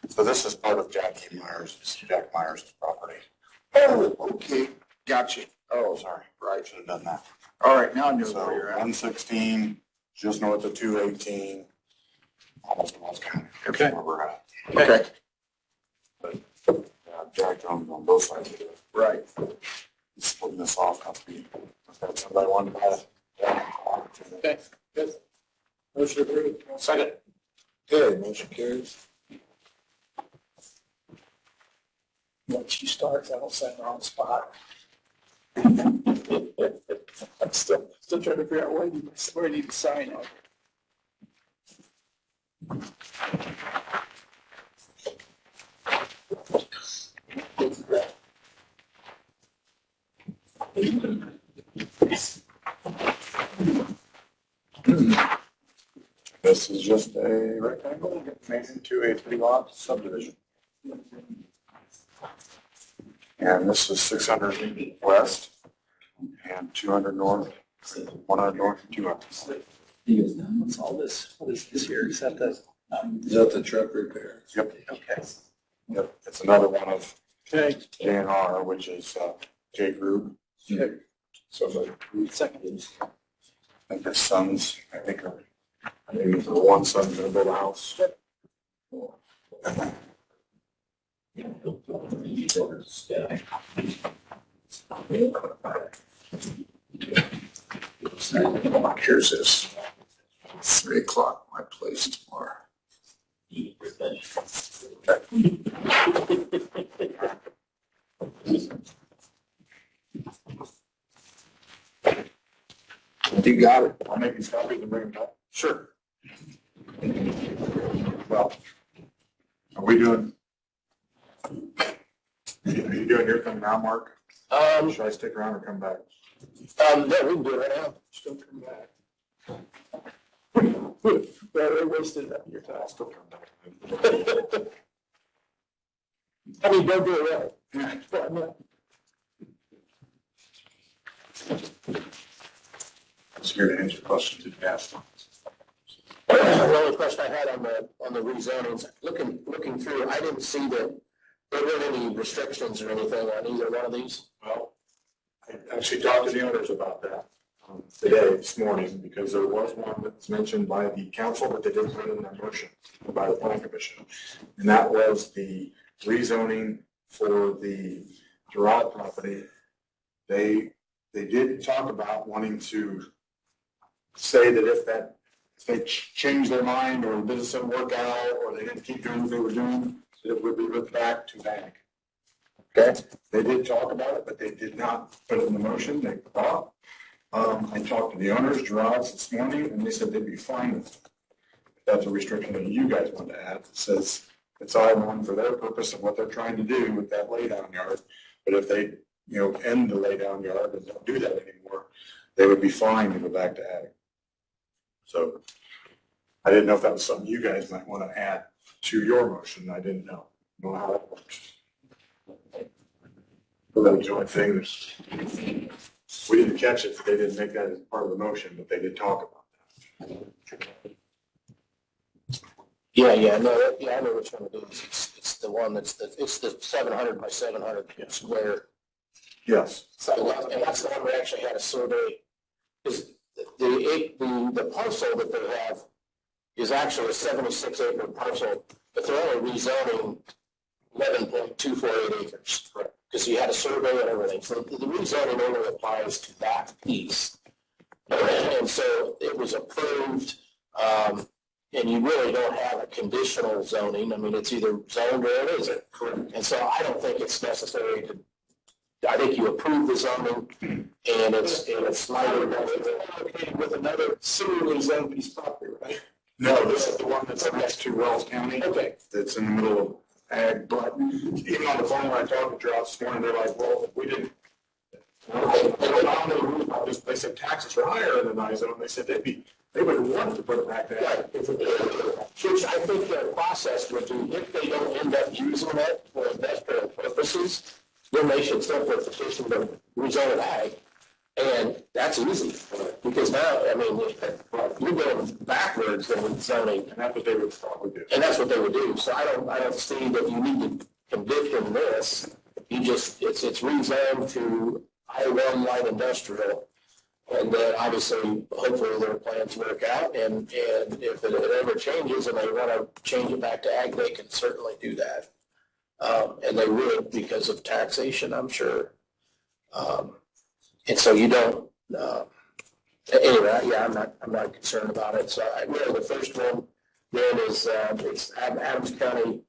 So this is part of Jack Myers' property. Oh, okay, gotcha. Oh, sorry, right, should have done that. All right, now I know So where you're at. 116, just north of 218, almost Wells County. Okay. Where we're at. Okay. But Jack owns on both sides of it. Right. He's splitting this off, not to be, that's somebody wanted to buy it. Okay, good. Motion approved. Second. Good, motion carries. Once you start, that'll set her on the spot. I'm still trying to figure out where I need to sign on. This is just a rectangle made into a 3-lot subdivision. And this is 600 west and 200 north, 100 north, 200. What's all this? What is this here? Is that the? Is that the truck repair? Yep, Okay. yep. It's another one of Okay. JNR, which is J Group. Okay. So the Second. I think his sons, I think the one son's gonna build a house. Here's this. 3 o'clock, my place tomorrow. You got it. I'll make these copies and bring them back. Sure. Well, are we doing? Are you doing your thing now, Mark? Should I stick around or come back? No, we can do it right now. Just don't come back. Better wasted up your time. I'll still come back. I mean, don't do it right. I was here to answer questions if you asked. The only question I had on the rezonings, looking through, I didn't see that there weren't any restrictions or anything on either one of these. Well, I actually talked to the owners about that today, this morning, because there was one that was mentioned by the council, but they didn't put it in their motion by the planning commission. And that was the rezoning for the Gerard property. They did talk about wanting to say that if they changed their mind or the business didn't work out or they didn't keep doing what they were doing, that it would be looked back to bank. Okay, they did talk about it, but they did not put it in the motion. They thought. I talked to the owners, Gerard's, this morning, and they said they'd be fine with it. If that's a restriction that you guys want to add. It says it's I-1 for their purpose of what they're trying to do with that laydown yard. But if they, end the laydown yard and don't do that anymore, they would be fine to go back to adding. So I didn't know if that was something you guys might want to add to your motion. I didn't know how that works. Well, that was the only thing. We didn't catch it, they didn't make that as part of the motion, but they did talk about that. Yeah, no, yeah, I know which one it is. It's the one it's the 700 by 700 square. Yes. So, and that's the one we actually had a survey, because the parcel that they have is actually a 76 acre parcel, but they're only rezoning 11.248 acres. Correct. Because you had a survey and everything. So the rezoning only applies to that piece. And so it was approved, and you really don't have a conditional zoning. I mean, it's either zoned or it isn't. Correct. And so I don't think it's necessary to, I think you approve the zoning and it's slightly Located with another similarly zoned piece of property, right? No, this is the one that's next to Wells County. Okay. It's in the middle of ag, but even on the phone when I talked to Drought this morning, they're like, well, we didn't. They said taxes are higher in the I zone. They said they would want to put it back there. Which I think their process would be, if they don't end up using it for industrial purposes, then they should simply petition to rezone it ag. And that's easy, because now, I mean, you're going backwards in zoning. And that's what they would probably do. And that's what they would do. So I don't see that you need to condition this. You just, it's rezoned to I-1 light industrial. And then obviously, hopefully their plans work out. And if it ever changes and they want to change it back to ag, they can certainly do that. And they would because of taxation, I'm sure. And so you don't, anyway, yeah, I'm not concerned about it. So really the first one then is, it's Adams County,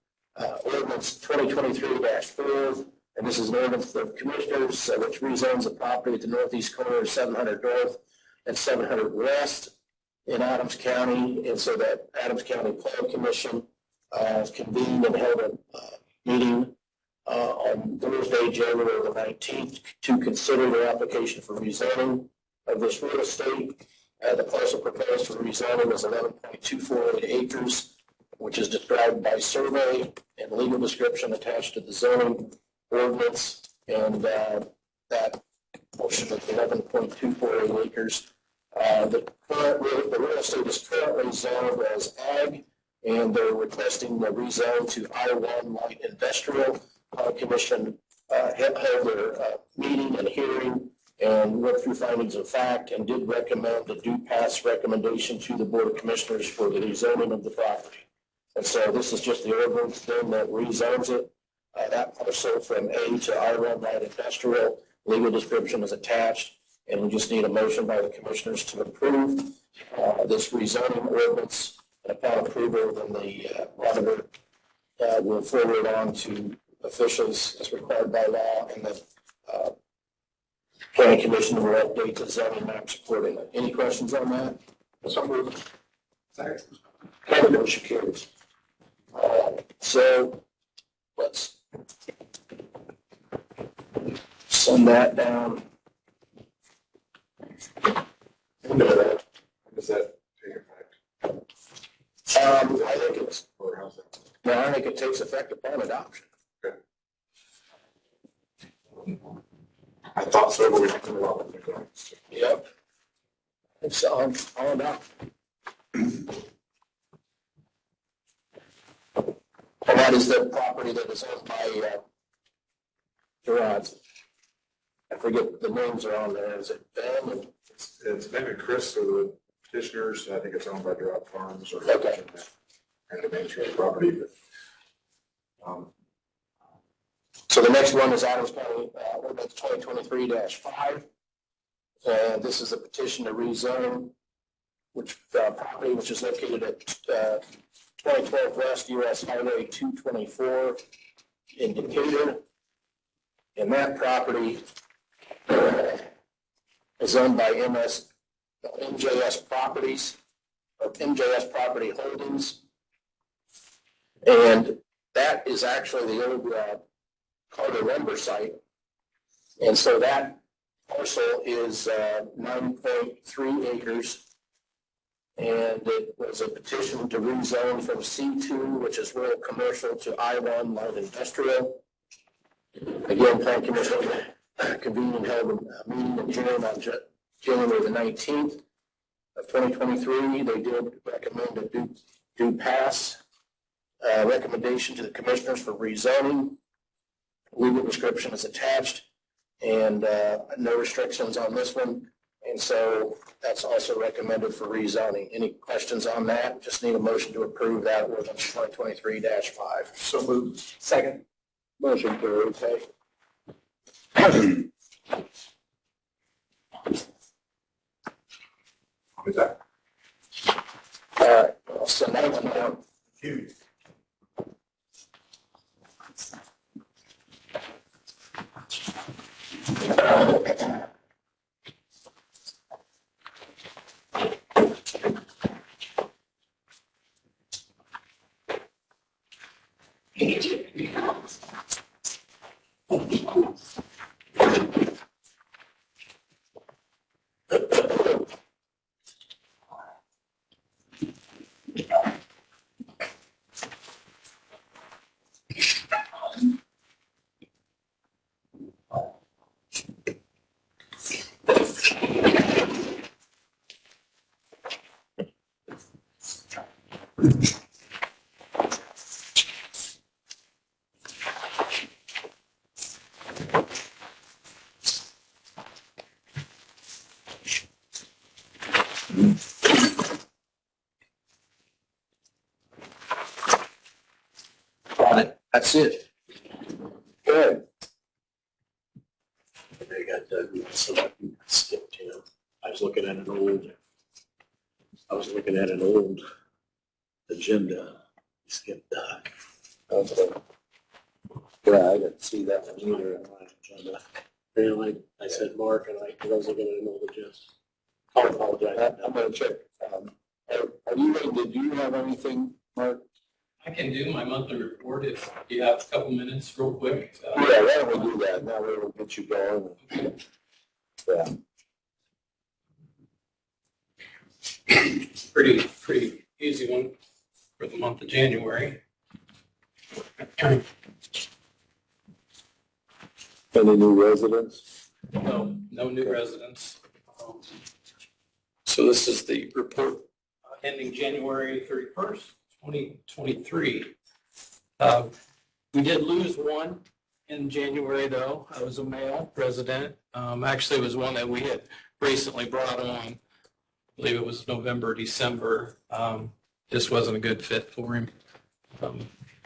ordinance 2023-4. And this is an ordinance of commissioners, which rezones the property at the northeast corner of 700 North and 700 West in Adams County. And so that Adams County Plan Commission convened and held a meeting on Thursday, January the 19th, to consider the application for rezoning of this real estate. The parcel proposed for rezoning is 11.248 acres, which is described by survey and legal description attached to the zoning ordinance, and that portion of 11.248 acres. The real estate is currently zoned as ag, and they're requesting the rezone to I-1 light industrial. Commission held their meeting and hearing and went through findings of fact and did recommend a due pass recommendation to the Board of Commissioners for the rezoning of the property. And so this is just the ordinance then that rezones it. That parcel from A to I-1 light industrial, legal description is attached, and we just need a motion by the commissioners to approve this rezoning ordinance. And upon approval, then the auditor will forward on to officials as required by law, and the planning commission will update the zoning map supporting it. Any questions on that? So moved. Motion carries. So let's send that down. When does that take effect? I think it's, Or how's that? no, I think it takes effect upon adoption. I thought so, but we have to allow them to go. Yep. It's on up. And that is the property that is owned by Gerard's. I forget the names are on there. Is it Ben? And It's Ben and Chris are the petitioners. I think it's owned by Drought Farms or. Okay. And the management property, but. so the next one is Adams County Ordinance 2023-5. And this is a petition to rezone which property which is located at 2012 West US Highway 224 in Decatur. And that property is owned by MJS Properties, or MJS Property Holdings. And that is actually the old Carter lumber site. And so that parcel is 9.3 acres. And it was a petition to rezone from C2, which is rural commercial, to I-1 light industrial. Again, Plan Commission convened and held a meeting and hearing on January the 19th. of 2023, they did recommend a do pass recommendation to the commissioners for rezoning. Legal description is attached, and no restrictions on this one. And so that's also recommended for rezoning. Any questions on that? Just need a motion to approve that ordinance 2023-5. So moved. Second. Motion carried. Okay. With that. All right, I'll send that one down. Huge. That's it. Good. They got Doug, so I skipped him. I was looking at an old agenda. Skip Doug. Okay. Yeah, I didn't see that one either on my agenda. Really? I said Mark, and I was looking at an old agenda. I apologize. I'm gonna check. Are you ready? Did you have anything, Mark? I can do my monthly report if you have a couple minutes real quick. Yeah, why don't we do that? Now we'll get you going. Yeah. Pretty easy one for the month of January. Any new residents? No new residents. So this is the report ending January 31st, 2023. We did lose one in January, though. I was a male resident. Actually, it was one that we had recently brought on. I believe it was November, December. This wasn't a good fit for him.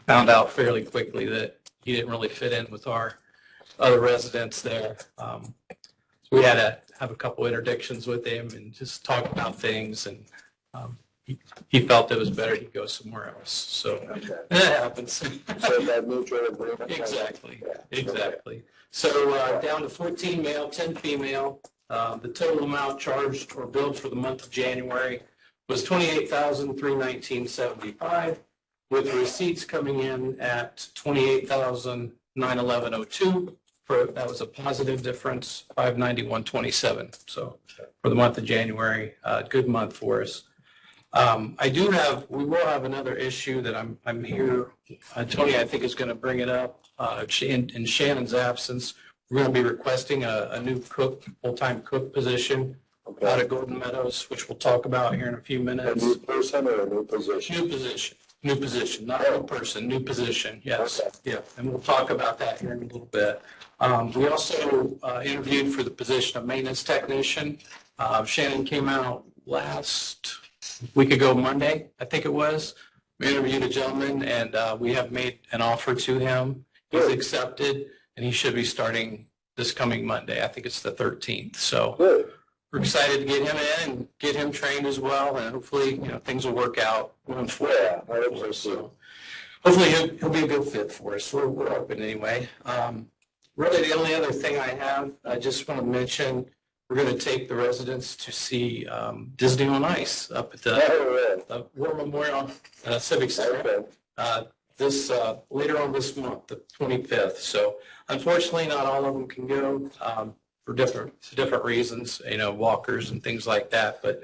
Found out fairly quickly that he didn't really fit in with our other residents there. So we had to have a couple interdictions with him and just talk about things. And he felt it was better to go somewhere else. So that happens. So that mutual agreement? Exactly. So down to 14 male, 10 female. The total amount charged or billed for the month of January was $28,319.75, with receipts coming in at $28,911.02. That was a positive difference, $591.27. So for the month of January, good month for us. We will have another issue that I'm here. Tony, I think, is going to bring it up. In Shannon's absence, we're going to be requesting a new cook, full-time cook position out of Golden Meadows, which we'll talk about here in a few minutes. A new person or a new position? New position, not a new person, new position, yes. Okay. Yeah, and we'll talk about that here in a little bit. We also interviewed for the position of maintenance technician. Shannon came out last week ago, Monday, I think it was. We interviewed a gentleman, and we have made an offer to him. He's accepted, and he should be starting this coming Monday. I think it's the 13th. So we're excited to get him in and get him trained as well, and hopefully, things will work out going forward. Yeah, I hope so. Hopefully he'll be a good fit for us. We're hoping anyway. Really, the only other thing I have, I just want to mention, we're going to take the residents to see Disney on Ice up at the War Memorial Civic Center. This later on this month, the 25th. So unfortunately, not all of them can go for different reasons, walkers and things like that. But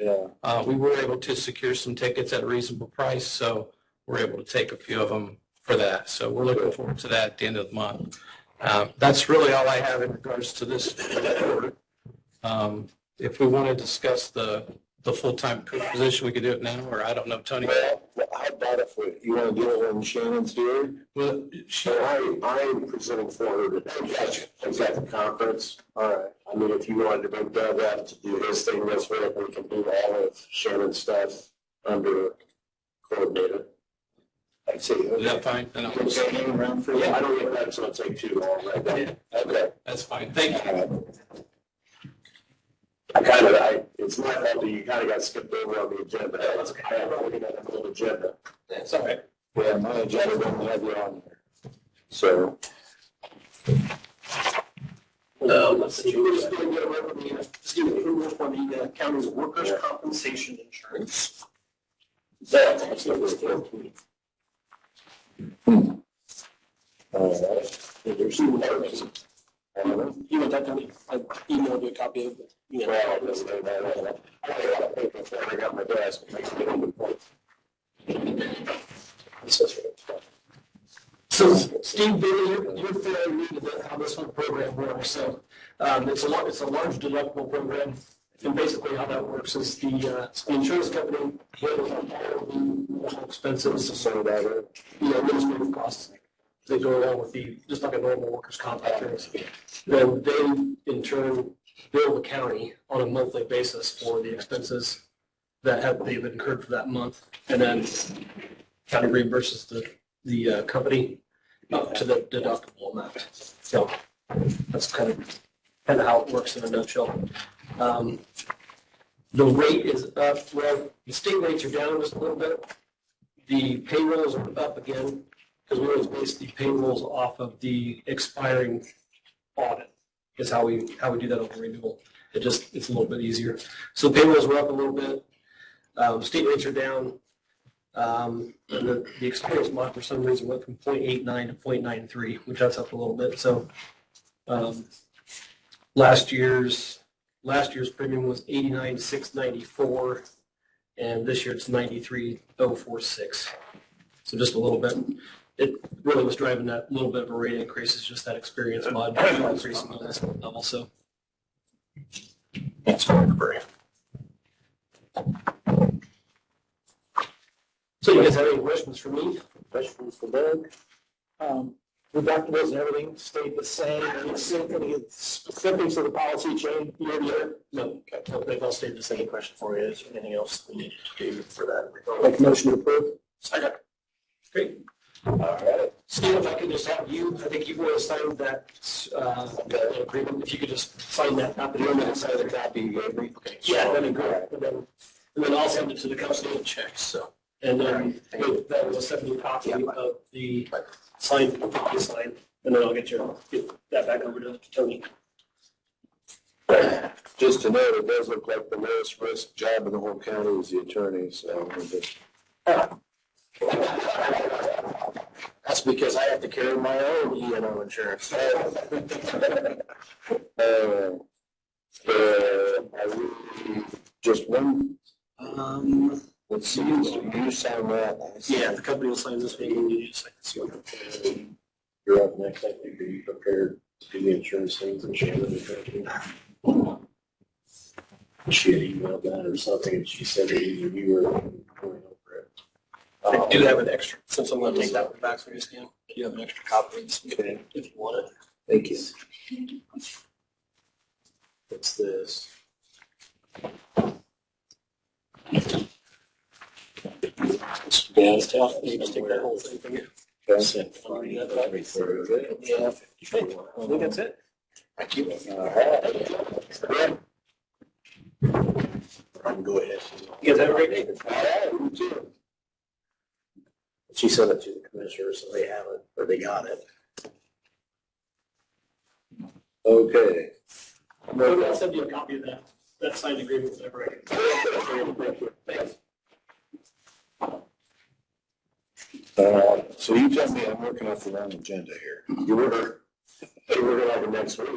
we were able to secure some tickets at a reasonable price, so we're able to take a few of them for that. So we're looking forward to that at the end of the month. That's really all I have in regards to this report. If we want to discuss the the full-time coach position, we could do it now, or I don't know, Tony. Well, how about if you want to do it when Shannon's here? Well, I'm presenting for her today. Gotcha. It's at the conference. All right. I mean, if you wanted to bring Doug up to do his thing, that's where we can do all of Shannon's stuff under coordinator. I'd say. is that fine? And I'll Just hang around for Yeah, I don't think that's gonna take too long, right? Okay. That's fine. Thank you. It's my fault that you kind of got skipped over on the agenda. I have already got a little agenda. That's all right. Yeah, my agenda doesn't have you on there. So. Let's see, we're just going to get away from the, just do approval for the county's workers' compensation insurance. That's absolutely. There's two letters. You want that, Tony? I emailed you a copy of it. Yeah. I got my desk. So, Steve, Bailey, you're fairly new to how this whole program works. So, it's a large deductible program, and basically how that works is the insurance company handles all of the medical expenses, the administrative costs. They go along with just like a normal workers' comp insurance. Then they, in turn, bill the county on a monthly basis for the expenses that they've incurred for that month, and then county reimburses the company up to the deductible amount. So that's kind of how it works in a nutshell. The rate is up. Well, the state rates are down just a little bit. The payrolls are up again because we always base the payrolls off of the expiring audit. Is how we do that over renewal. It's a little bit easier. So the payrolls were up a little bit. State rates are down. And the experience mod for some reason went from 0.89 to 0.93, which that's up a little bit. So last year's premium was 89,694, and this year it's 93,046. So just a little bit. It really was driving that little bit of a rate increase. It's just that experience mod increasing on this level. So that's great. So you guys have any questions for me? Questions for Doug? Deductibles and everything stayed the same. Any specifics of the policy change year to year? No. Okay. No, they've all stayed the same. Any question for you? Is there anything else we need to do for that? Make a motion to approve. Second. Great. All right. Steve, if I could just have you, I think you've always signed that agreement. If you could just sign that copy. You want me to sign the copy? Okay. Yeah, that'd be great. And then I'll send it to the company. Checks, so. And then that will send you a copy of the signed, and then I'll get that back over to Tony. Just to note, it does look like the lowest risk job in the whole county is the attorney, so. That's because I have to carry my own E&O insurance. Just one. Let's see, you sign that. Yeah, the company will sign this one, and you just sign this one. You're up next. I think, are you prepared to do the insurance things and Shannon? She had emailed that or something, and she said that you were going over it. I do have an extra, since I'm going to take that one back for you, Stan. You have an extra copy of this if you want it. Thank you. What's this? Yeah, it's tough. You just take that whole thing from you. Yeah. I think that's it. Thank you. All right. I can go ahead. You guys have a great day. All right, you too. She sent it to the commissioner, so they have it, or they got it. Okay. I'll send you a copy of that signed agreement whenever I can. Thanks. So you tell me I'm working off the wrong agenda here. You were like next week,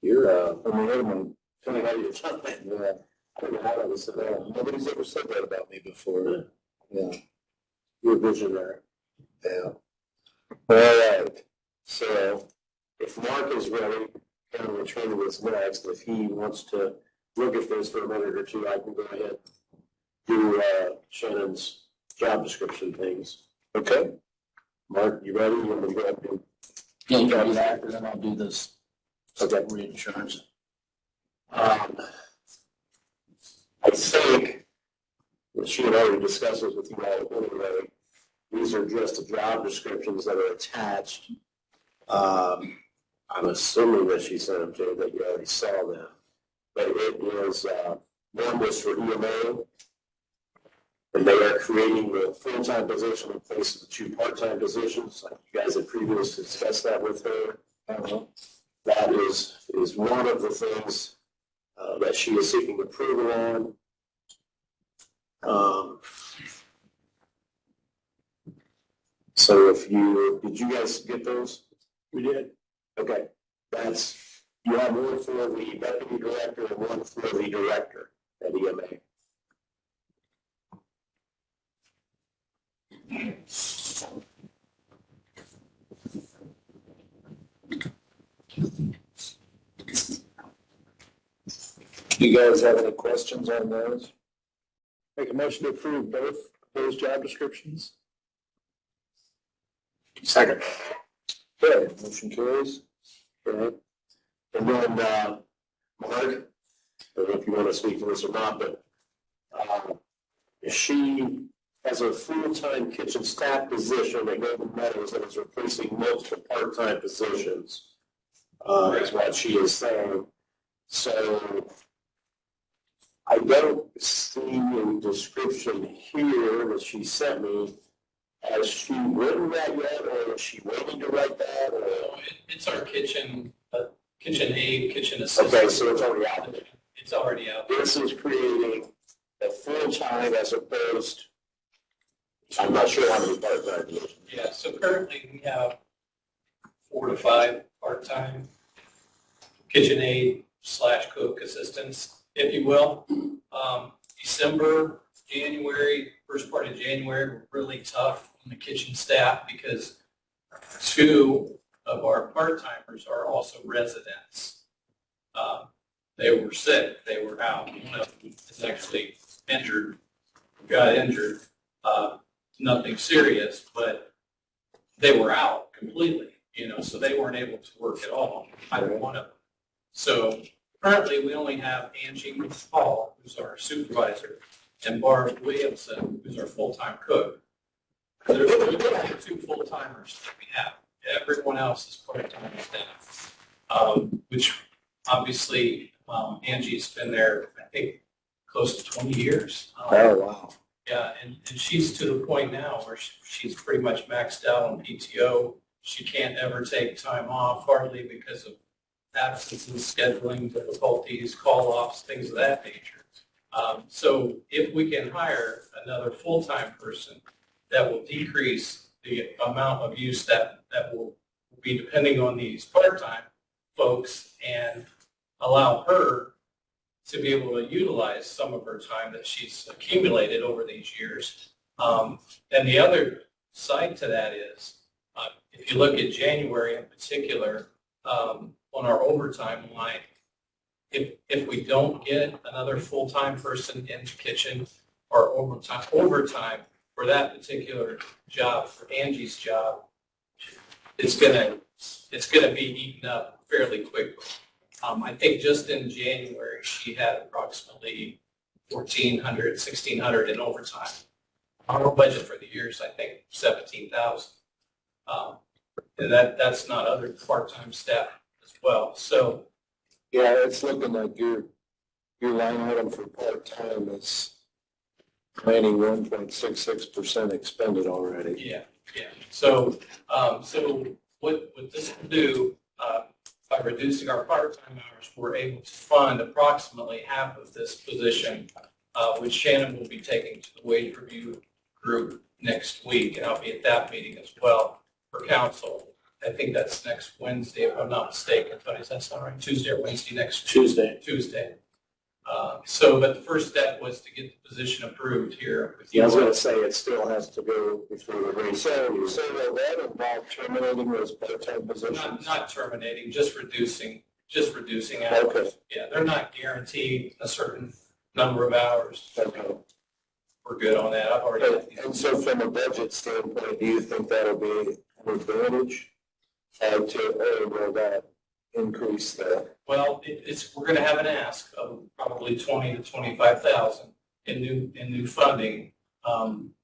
you're, I'm wait a minute. Tell me how you're done. Yeah. I don't know how that was said. Nobody's ever said that about me before. Yeah. You're a visionary. Yeah. All right. So if Mark is ready, kind of return to this next, if he wants to look at this for a minute or two, I can go ahead and do Shannon's job description things. Okay? Mark, you ready? You want me to go ahead and Yeah, you can do that, and then I'll do this reinsurance. I think that she had already discussed this with you all anyway. These are just the job descriptions that are attached. I'm assuming that she sent them to you, that you already saw them. But it is, one was for EMA, and they are creating the full-time position in place of the 2 part-time positions. You guys had previously discussed that with her. That is one of the things that she is seeking approval on. So did you guys get those? We did. Okay, you have one for the deputy director and one for the director at EMA. You guys have any questions on those? Make a motion to approve both those job descriptions. Second. Okay, motion carries. Okay. And then, Mark, I don't know if you want to speak to this or not, but she has a full-time kitchen staff position at Golden Meadows that is replacing multiple part-time positions, is what she is saying. So I don't see a description here that she sent me. Has she written that yet, or is she waiting to write that? Or? It's our kitchen aid, kitchen assistant. Okay, so it's already out there. It's already out. This is creating a full-time as opposed, I'm not sure how many part-time positions. Yeah, so currently we have 4 to 5 part-time kitchen aid / cook assistants, if you will. December, January, first part of January were really tough on the kitchen staff because 2 of our part-timers are also residents. They were sick, they were out. One of them is actually got injured. Nothing serious, but they were out completely, so they weren't able to work at all, either one of them. So currently we only have Angie Hall, who's our supervisor, and Barb Williamson, who's our full-time cook. There's only 2 full-timers that we have. Everyone else is part-time staff, which obviously Angie's been there, I think, close to 20 years. Oh, wow. Yeah, and she's to the point now where she's pretty much maxed out on PTO. She can't ever take time off, hardly because of absences, scheduling difficulties, call-offs, things of that nature. So if we can hire another full-time person, that will decrease the amount of use that will be depending on these part-time folks and allow her to be able to utilize some of her time that she's accumulated over these years. And the other side to that is, if you look at January in particular, on our overtime line, if we don't get another full-time person in the kitchen or overtime for that particular job, for Angie's job, it's gonna be eaten up fairly quickly. I think just in January, she had approximately 1,400, 1,600 in overtime. Our budget for the year is, I think, 17,000. And that's not other part-time staff as well. So, Yeah, it's looking like your line item for part-time is 91.66% expended already. yeah. So what this will do, by reducing our part-time hours, we're able to fund approximately half of this position, which Shannon will be taking to the wage review group next week, and I'll be at that meeting as well for council. I think that's next Wednesday, if I'm not mistaken. Tony, does that sound right? Tuesday or Wednesday next? Tuesday. But the first step was to get the position approved here. Yeah, I was going to say it still has to go before the race. So will that involve terminating those part-time positions? Not terminating, just reducing just reducing hours. Okay. Yeah, they're not guaranteed a certain number of hours. Okay. We're good on that. I've already. And so from a budget standpoint, do you think that'll be an advantage? Or will that increase the? Well, we're gonna have an ask of probably 20 to 25,000 in new funding.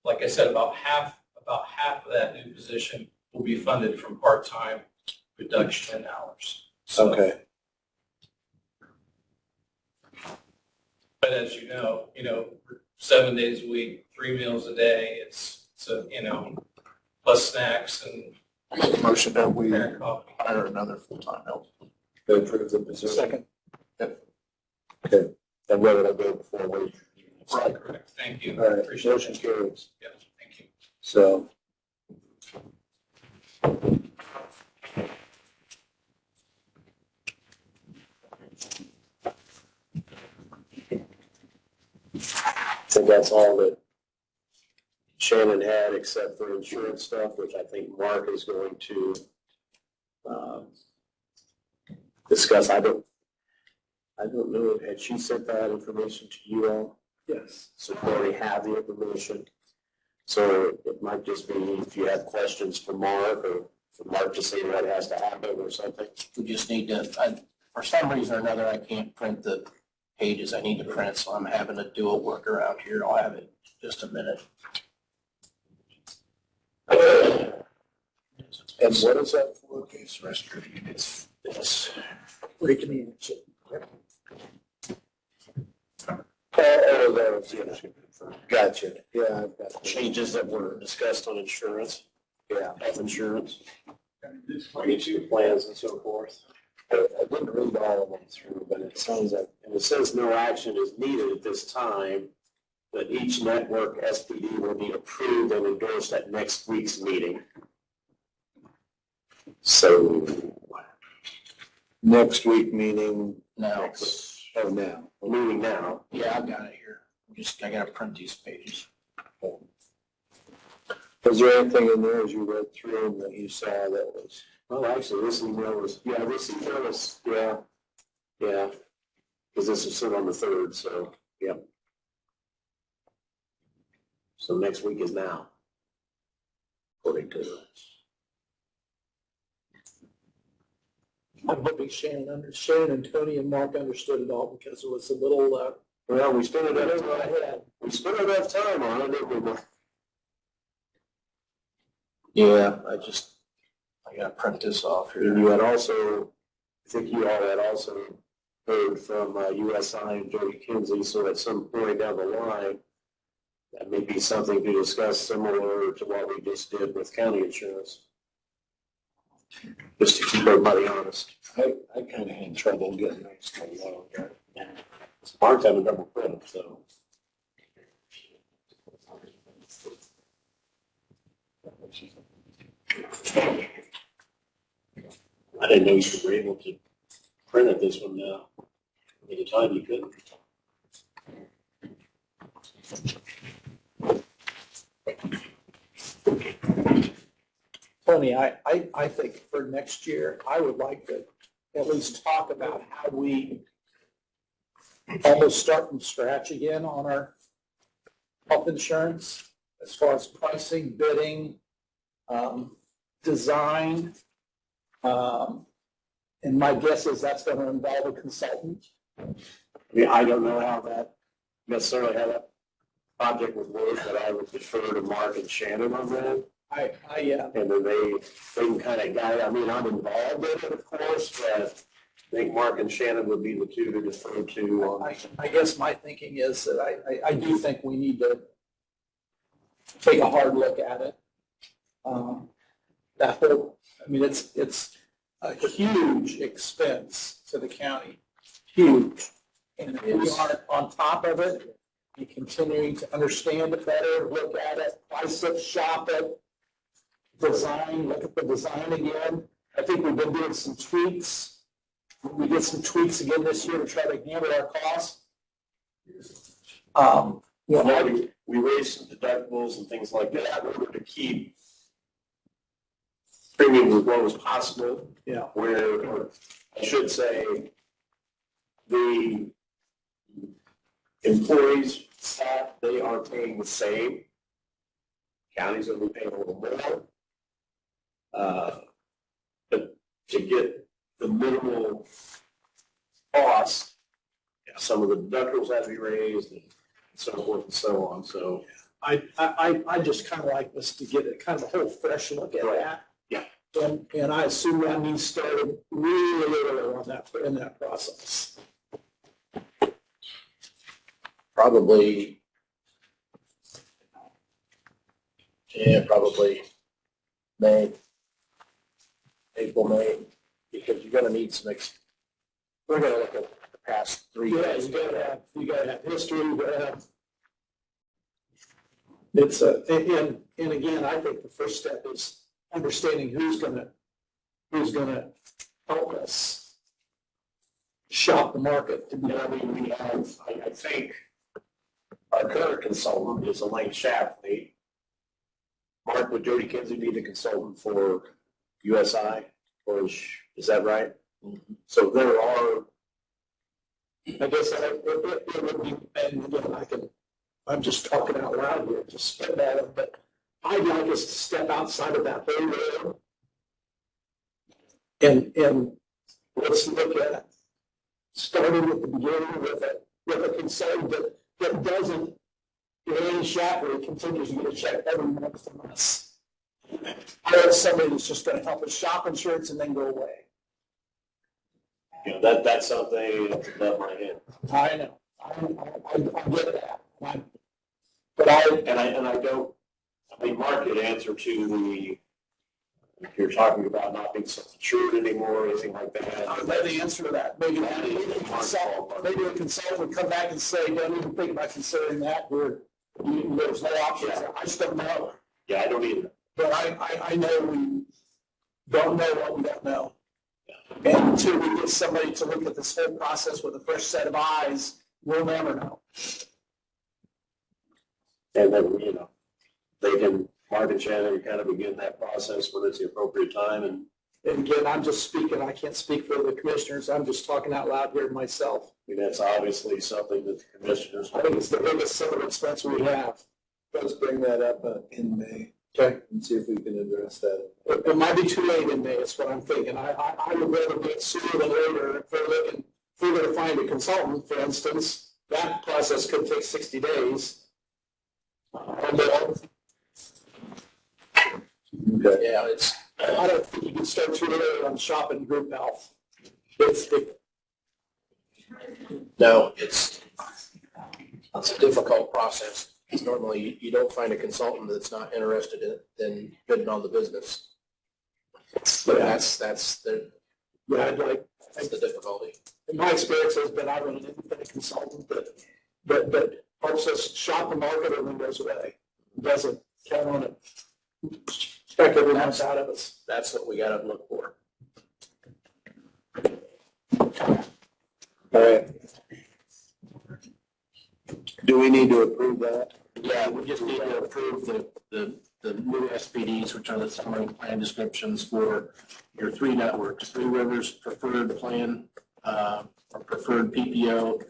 Like I said, about half of that new position will be funded from part-time reduction in hours. So, Okay. but as you know, 7 days a week, 3 meals a day, it's plus snacks and Make a motion that we parent coffee. hire another full-time help. To approve the position? Second. Okay. And whether it'll go before we. Right. Correct. Thank you. All right, Appreciate motion it. carries. Yeah, thank you. So. I think that's all that Shannon had, except for insurance stuff, which I think Mark is going to discuss. I don't know, had she sent that information to you all? Yes. So we already have the information. So it might just be if you have questions for Mark or for Mark to say what has to happen or something. We just need to, for some reason or another, I can't print the pages I need to print, so I'm having to do a workaround here. I'll have it in just a minute. And what is that for? Case rescue. It's this. Oh, those, yeah. Gotcha. Yeah, I've got changes that were discussed on insurance. Yeah, health insurance. Each of the plans and so forth. I didn't read all of them through, but it sounds like, and it says no action is needed at this time, but each network SPD will be approved and endorsed at next week's meeting. So. Next week meeting. Now, Oh, now. Meeting now. yeah, I've got it here. I gotta print these pages. Was there anything in there as you read through them that you saw that was? Well, actually, this email was, yeah, yeah. Because this is sent on the 3rd, so, yep. So next week is now, according to this. I'm hoping Shannon and Tony and Mark understood it all because it was a little, Well, we spent enough time. We spent enough time on it, didn't we, Mark? Yeah, I gotta print this off And here. you had also, I think you all had also heard from USI and Jody Kinsey, so at some point down the line, that may be something to discuss similar to what we just did with county insurance. Just to keep everybody honest. I kind of had trouble getting those coming out. Mark's having trouble printing, so. I didn't know you were able to print it this one now. At the time you couldn't. Tony, I think for next year, I would like to at least talk about how we almost start from scratch again on our health insurance as far as pricing, bidding, design. And my guess is that's going to involve a consultant. I don't know how that necessarily how that project would work, but I would defer to Mark and Shannon on that. And then they can kind of guide, I'm involved in it, of course, but I think Mark and Shannon would be the two to defer to. I guess my thinking is that I do think we need to take a hard look at it. That whole, it's a huge expense to the county, huge. And if we aren't on top of it, be continuing to understand it better, look at it, price it, shop it, design, look at the design again. I think we've been doing some tweaks. We did some tweaks again this year to try to handle our costs. We raised some deductibles and things like that in order to keep premiums as low as possible. Yeah. Where I should say, the employees, staff, they are paying the same. County's gonna be paying a little more. But to get the minimal cost, some of the deductibles have to be raised and so forth and so on, so. I just kind of like us to get a kind of a whole fresh look at that. Yeah. And I assume that needs started really early on that, in that process. Probably May, April, May, because you're gonna need we're gonna look at the past 3 Yeah, years. you gotta have history, you gotta have. It's and again, I think the first step is understanding who's gonna help us shop the market to be. I mean, we have, I think, our current consultant is Elaine Shapley. Mark, would Jody Kinsey be the consultant for USI, or is that right? So there are, I guess it would be, and again, I'm just talking out loud here, just spit at it, but I'd like us to step outside of that whole world. And let's look at starting at the beginning with a consultant that doesn't, Elaine Shapley continues to get a check every month from us. I want somebody that's just gonna help us shop insurance and then go away. that's something that's above my head. I know, I get that. Mark could answer to the, if you're talking about not being self-insured anymore or anything like that. I don't know the answer to that. Maybe a consultant would come back and say, don't even think about considering that. There's no options. I just don't know. Yeah, I don't either. But I know we don't know what we don't know. And until we get somebody to look at this whole process with a fresh set of eyes, we'll never know. And then, they can, Mark and Shannon kind of begin that process when it's the appropriate time. And again, I'm just speaking. I can't speak for the commissioners. I'm just talking out loud here myself. that's obviously something that the commissioners. I think it's the biggest summer expense we have. Let's bring that up in May. Okay. And see if we can address that. It might be too late in May, is what I'm thinking. I would rather do it sooner than later. If we're going to find a consultant, for instance, that process could take 60 days. Yeah, I don't think you can start too early on shopping group health. No, it's a difficult process. Because normally you don't find a consultant that's not interested in bidding on the business. But that's the difficulty. My experience has been I run an independent consultant that helps us shop the market and then goes away. Doesn't count on it. Expect everyone else out of us. That's what we got to look for. All right. Do we need to approve that? Yeah, we just need to approve the new SPDs, which are the summary plan descriptions for your 3 networks, 3 Rivers Preferred Plan, or Preferred PPO,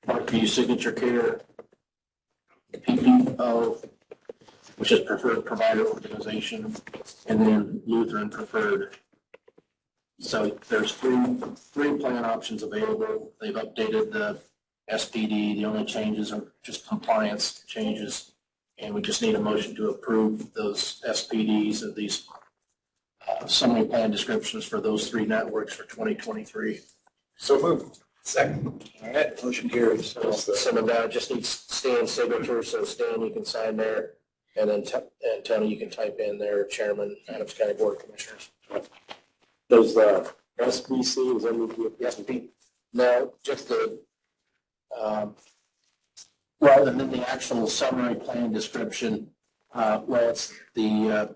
Parkview Signature Care, PPO, which is Preferred Provider Organization, and then Lutheran Preferred. So there's three plan options available. They've updated the SPD. The only changes are just compliance changes. And we just need a motion to approve those SPDs of these summary plan descriptions for those 3 networks for 2023. So moved. Second. All right, motion carries. So send them down. It just needs Stan's signature. So Stan, you can sign there. And then Tony, you can type in there, Chairman, Adams County Board of Commissioners. Does the SBC, is that what you have? No, just the, rather than the actual summary plan description, it's the,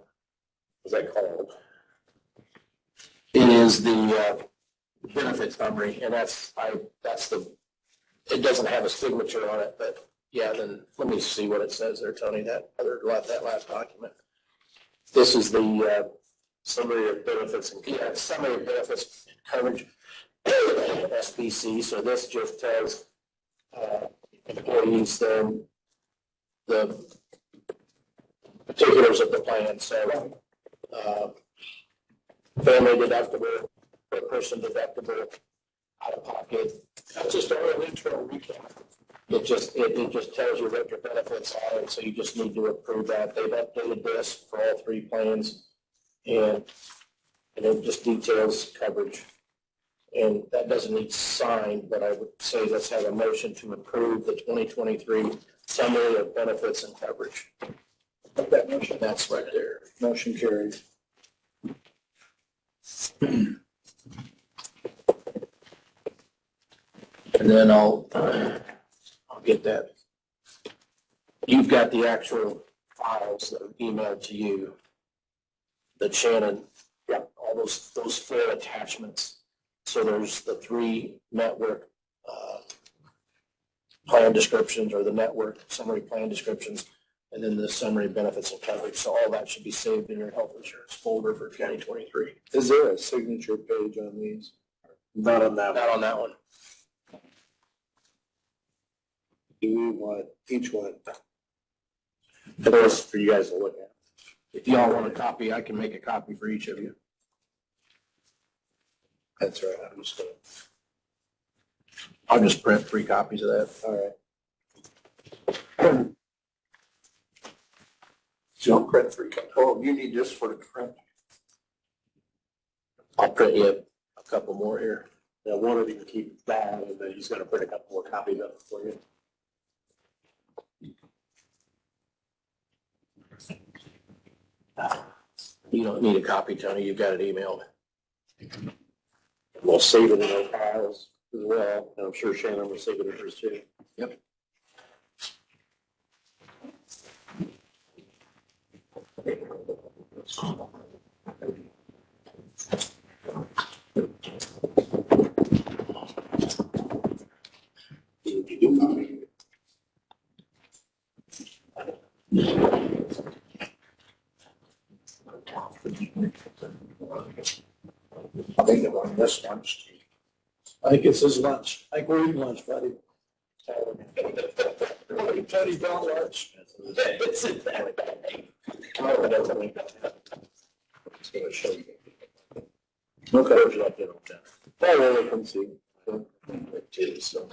What's that called? it is the benefit summary, and that's it doesn't have a signature on it, but yeah, then let me see what it says there, Tony, that last document. This is the Summary of benefits and Yeah, summary of benefits and coverage, SBC, so this just tells employees the particulars of the plan, so family deductible, per person deductible, out of pocket. That's just a real internal recap. It just tells you what your benefits are, and so you just need to approve that. They've updated this for all three plans, and it just details coverage. And that doesn't need signed, but I would say let's have a motion to approve the 2023 summary of benefits and coverage. That motion, that's right there. Motion carries. And then I'll get that. You've got the actual files that are emailed to you that Shannon, yeah, all those four attachments. So there's the three network plan descriptions, or the network summary plan descriptions, and then the summary benefits and coverage. So all that should be saved in your health insurance folder for 2023. Is there a signature page on these? Not on that. Not on that one. Do we want each one? Those for you guys to look at. If y'all want a copy, I can make a copy for each of you. That's right. I'll just print 3 copies of that. All right. Don't print 3 copies. Oh, you need this for the print. I'll print you a couple more here. Yeah, one of you can keep that, and then he's gonna print a couple more copies of it for you. You don't need a copy, Tony. You've got it emailed. We'll save it in our files as well, and I'm sure Shannon will save it in hers too. Yep. I think they're on this one. I think it's his lunch. I think we're eating lunch, buddy. Tony, don't lunch. It's in that. It's gonna show you. Okay. Would you like to know that? Oh, well, we can see. It is, so.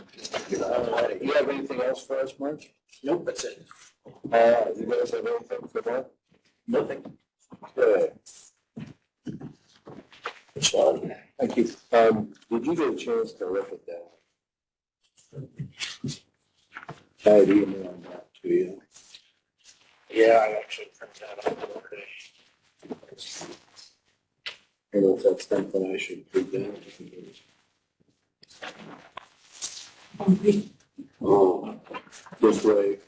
You have anything else for us, Mark? Nope, that's it. You guys have anything for that? Nothing. Good. It's fine. Thank you. Did you get a chance to look at that? I had emailed that to you. Yeah, I actually printed that out today. I don't know if that's something I should put down. Oh, this way.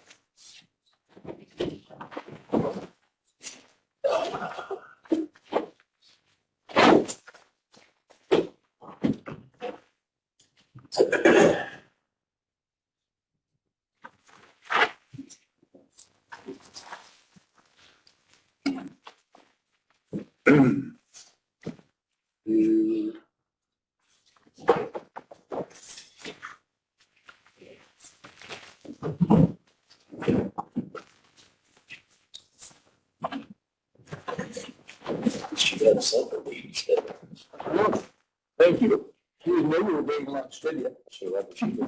You She got something we said. Thank you. You didn't know we were bringing lunch, did you? So that she could.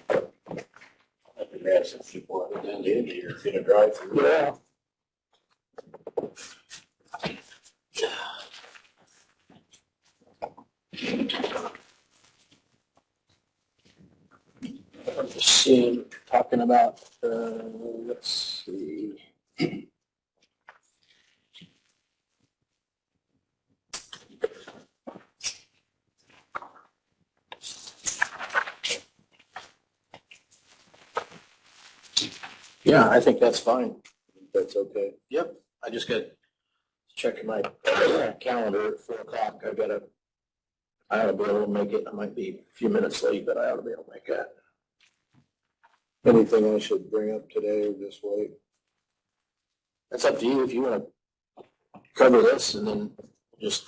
I have to grab some people out down the end here, gonna drive through. Yeah. Let's see, talking about, let's see. Yeah, I think that's fine. That's okay. Yep, I just got checking my calendar at 4:00. I ought to be able to make it. I might be a few minutes late, but I ought to be able to make that. Anything I should bring up today or just wait? That's up to you if you want to cover this and then just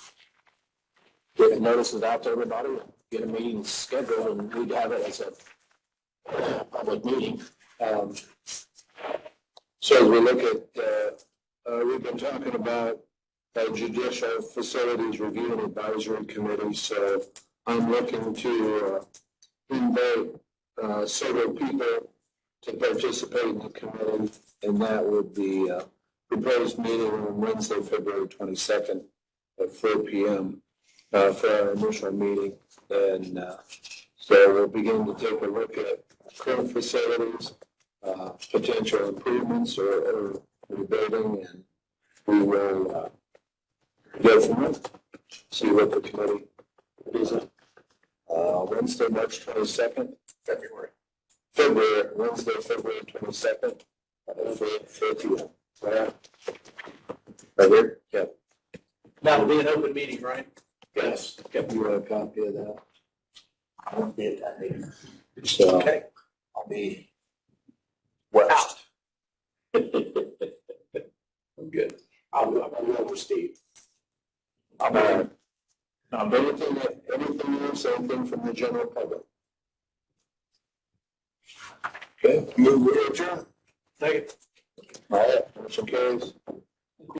get the notices out to everybody, get a meeting scheduled, and we'd have it as a public meeting. So as we look at, we've been talking about judicial facilities review and advisory committee, so I'm looking to invite several people to participate in the committee, and that would be proposed meeting on Wednesday, February 22nd at 4 p.m. For our initial meeting. And so we'll begin to take a look at current facilities, potential improvements or rebuilding, and we will go from there, see what the committee is. Wednesday, March 22nd, Wednesday, February 22nd, at 4 p.m. Right here? Yep. That'll be an open meeting, right? Yes. Yep. You want a copy of that? I won't be at that meeting. So Okay. I'll be west. I'm good. I'll go over Steve. I'll be. Anything else, anything from the general public? Okay, move to adjourn. Second. All right, motion carries.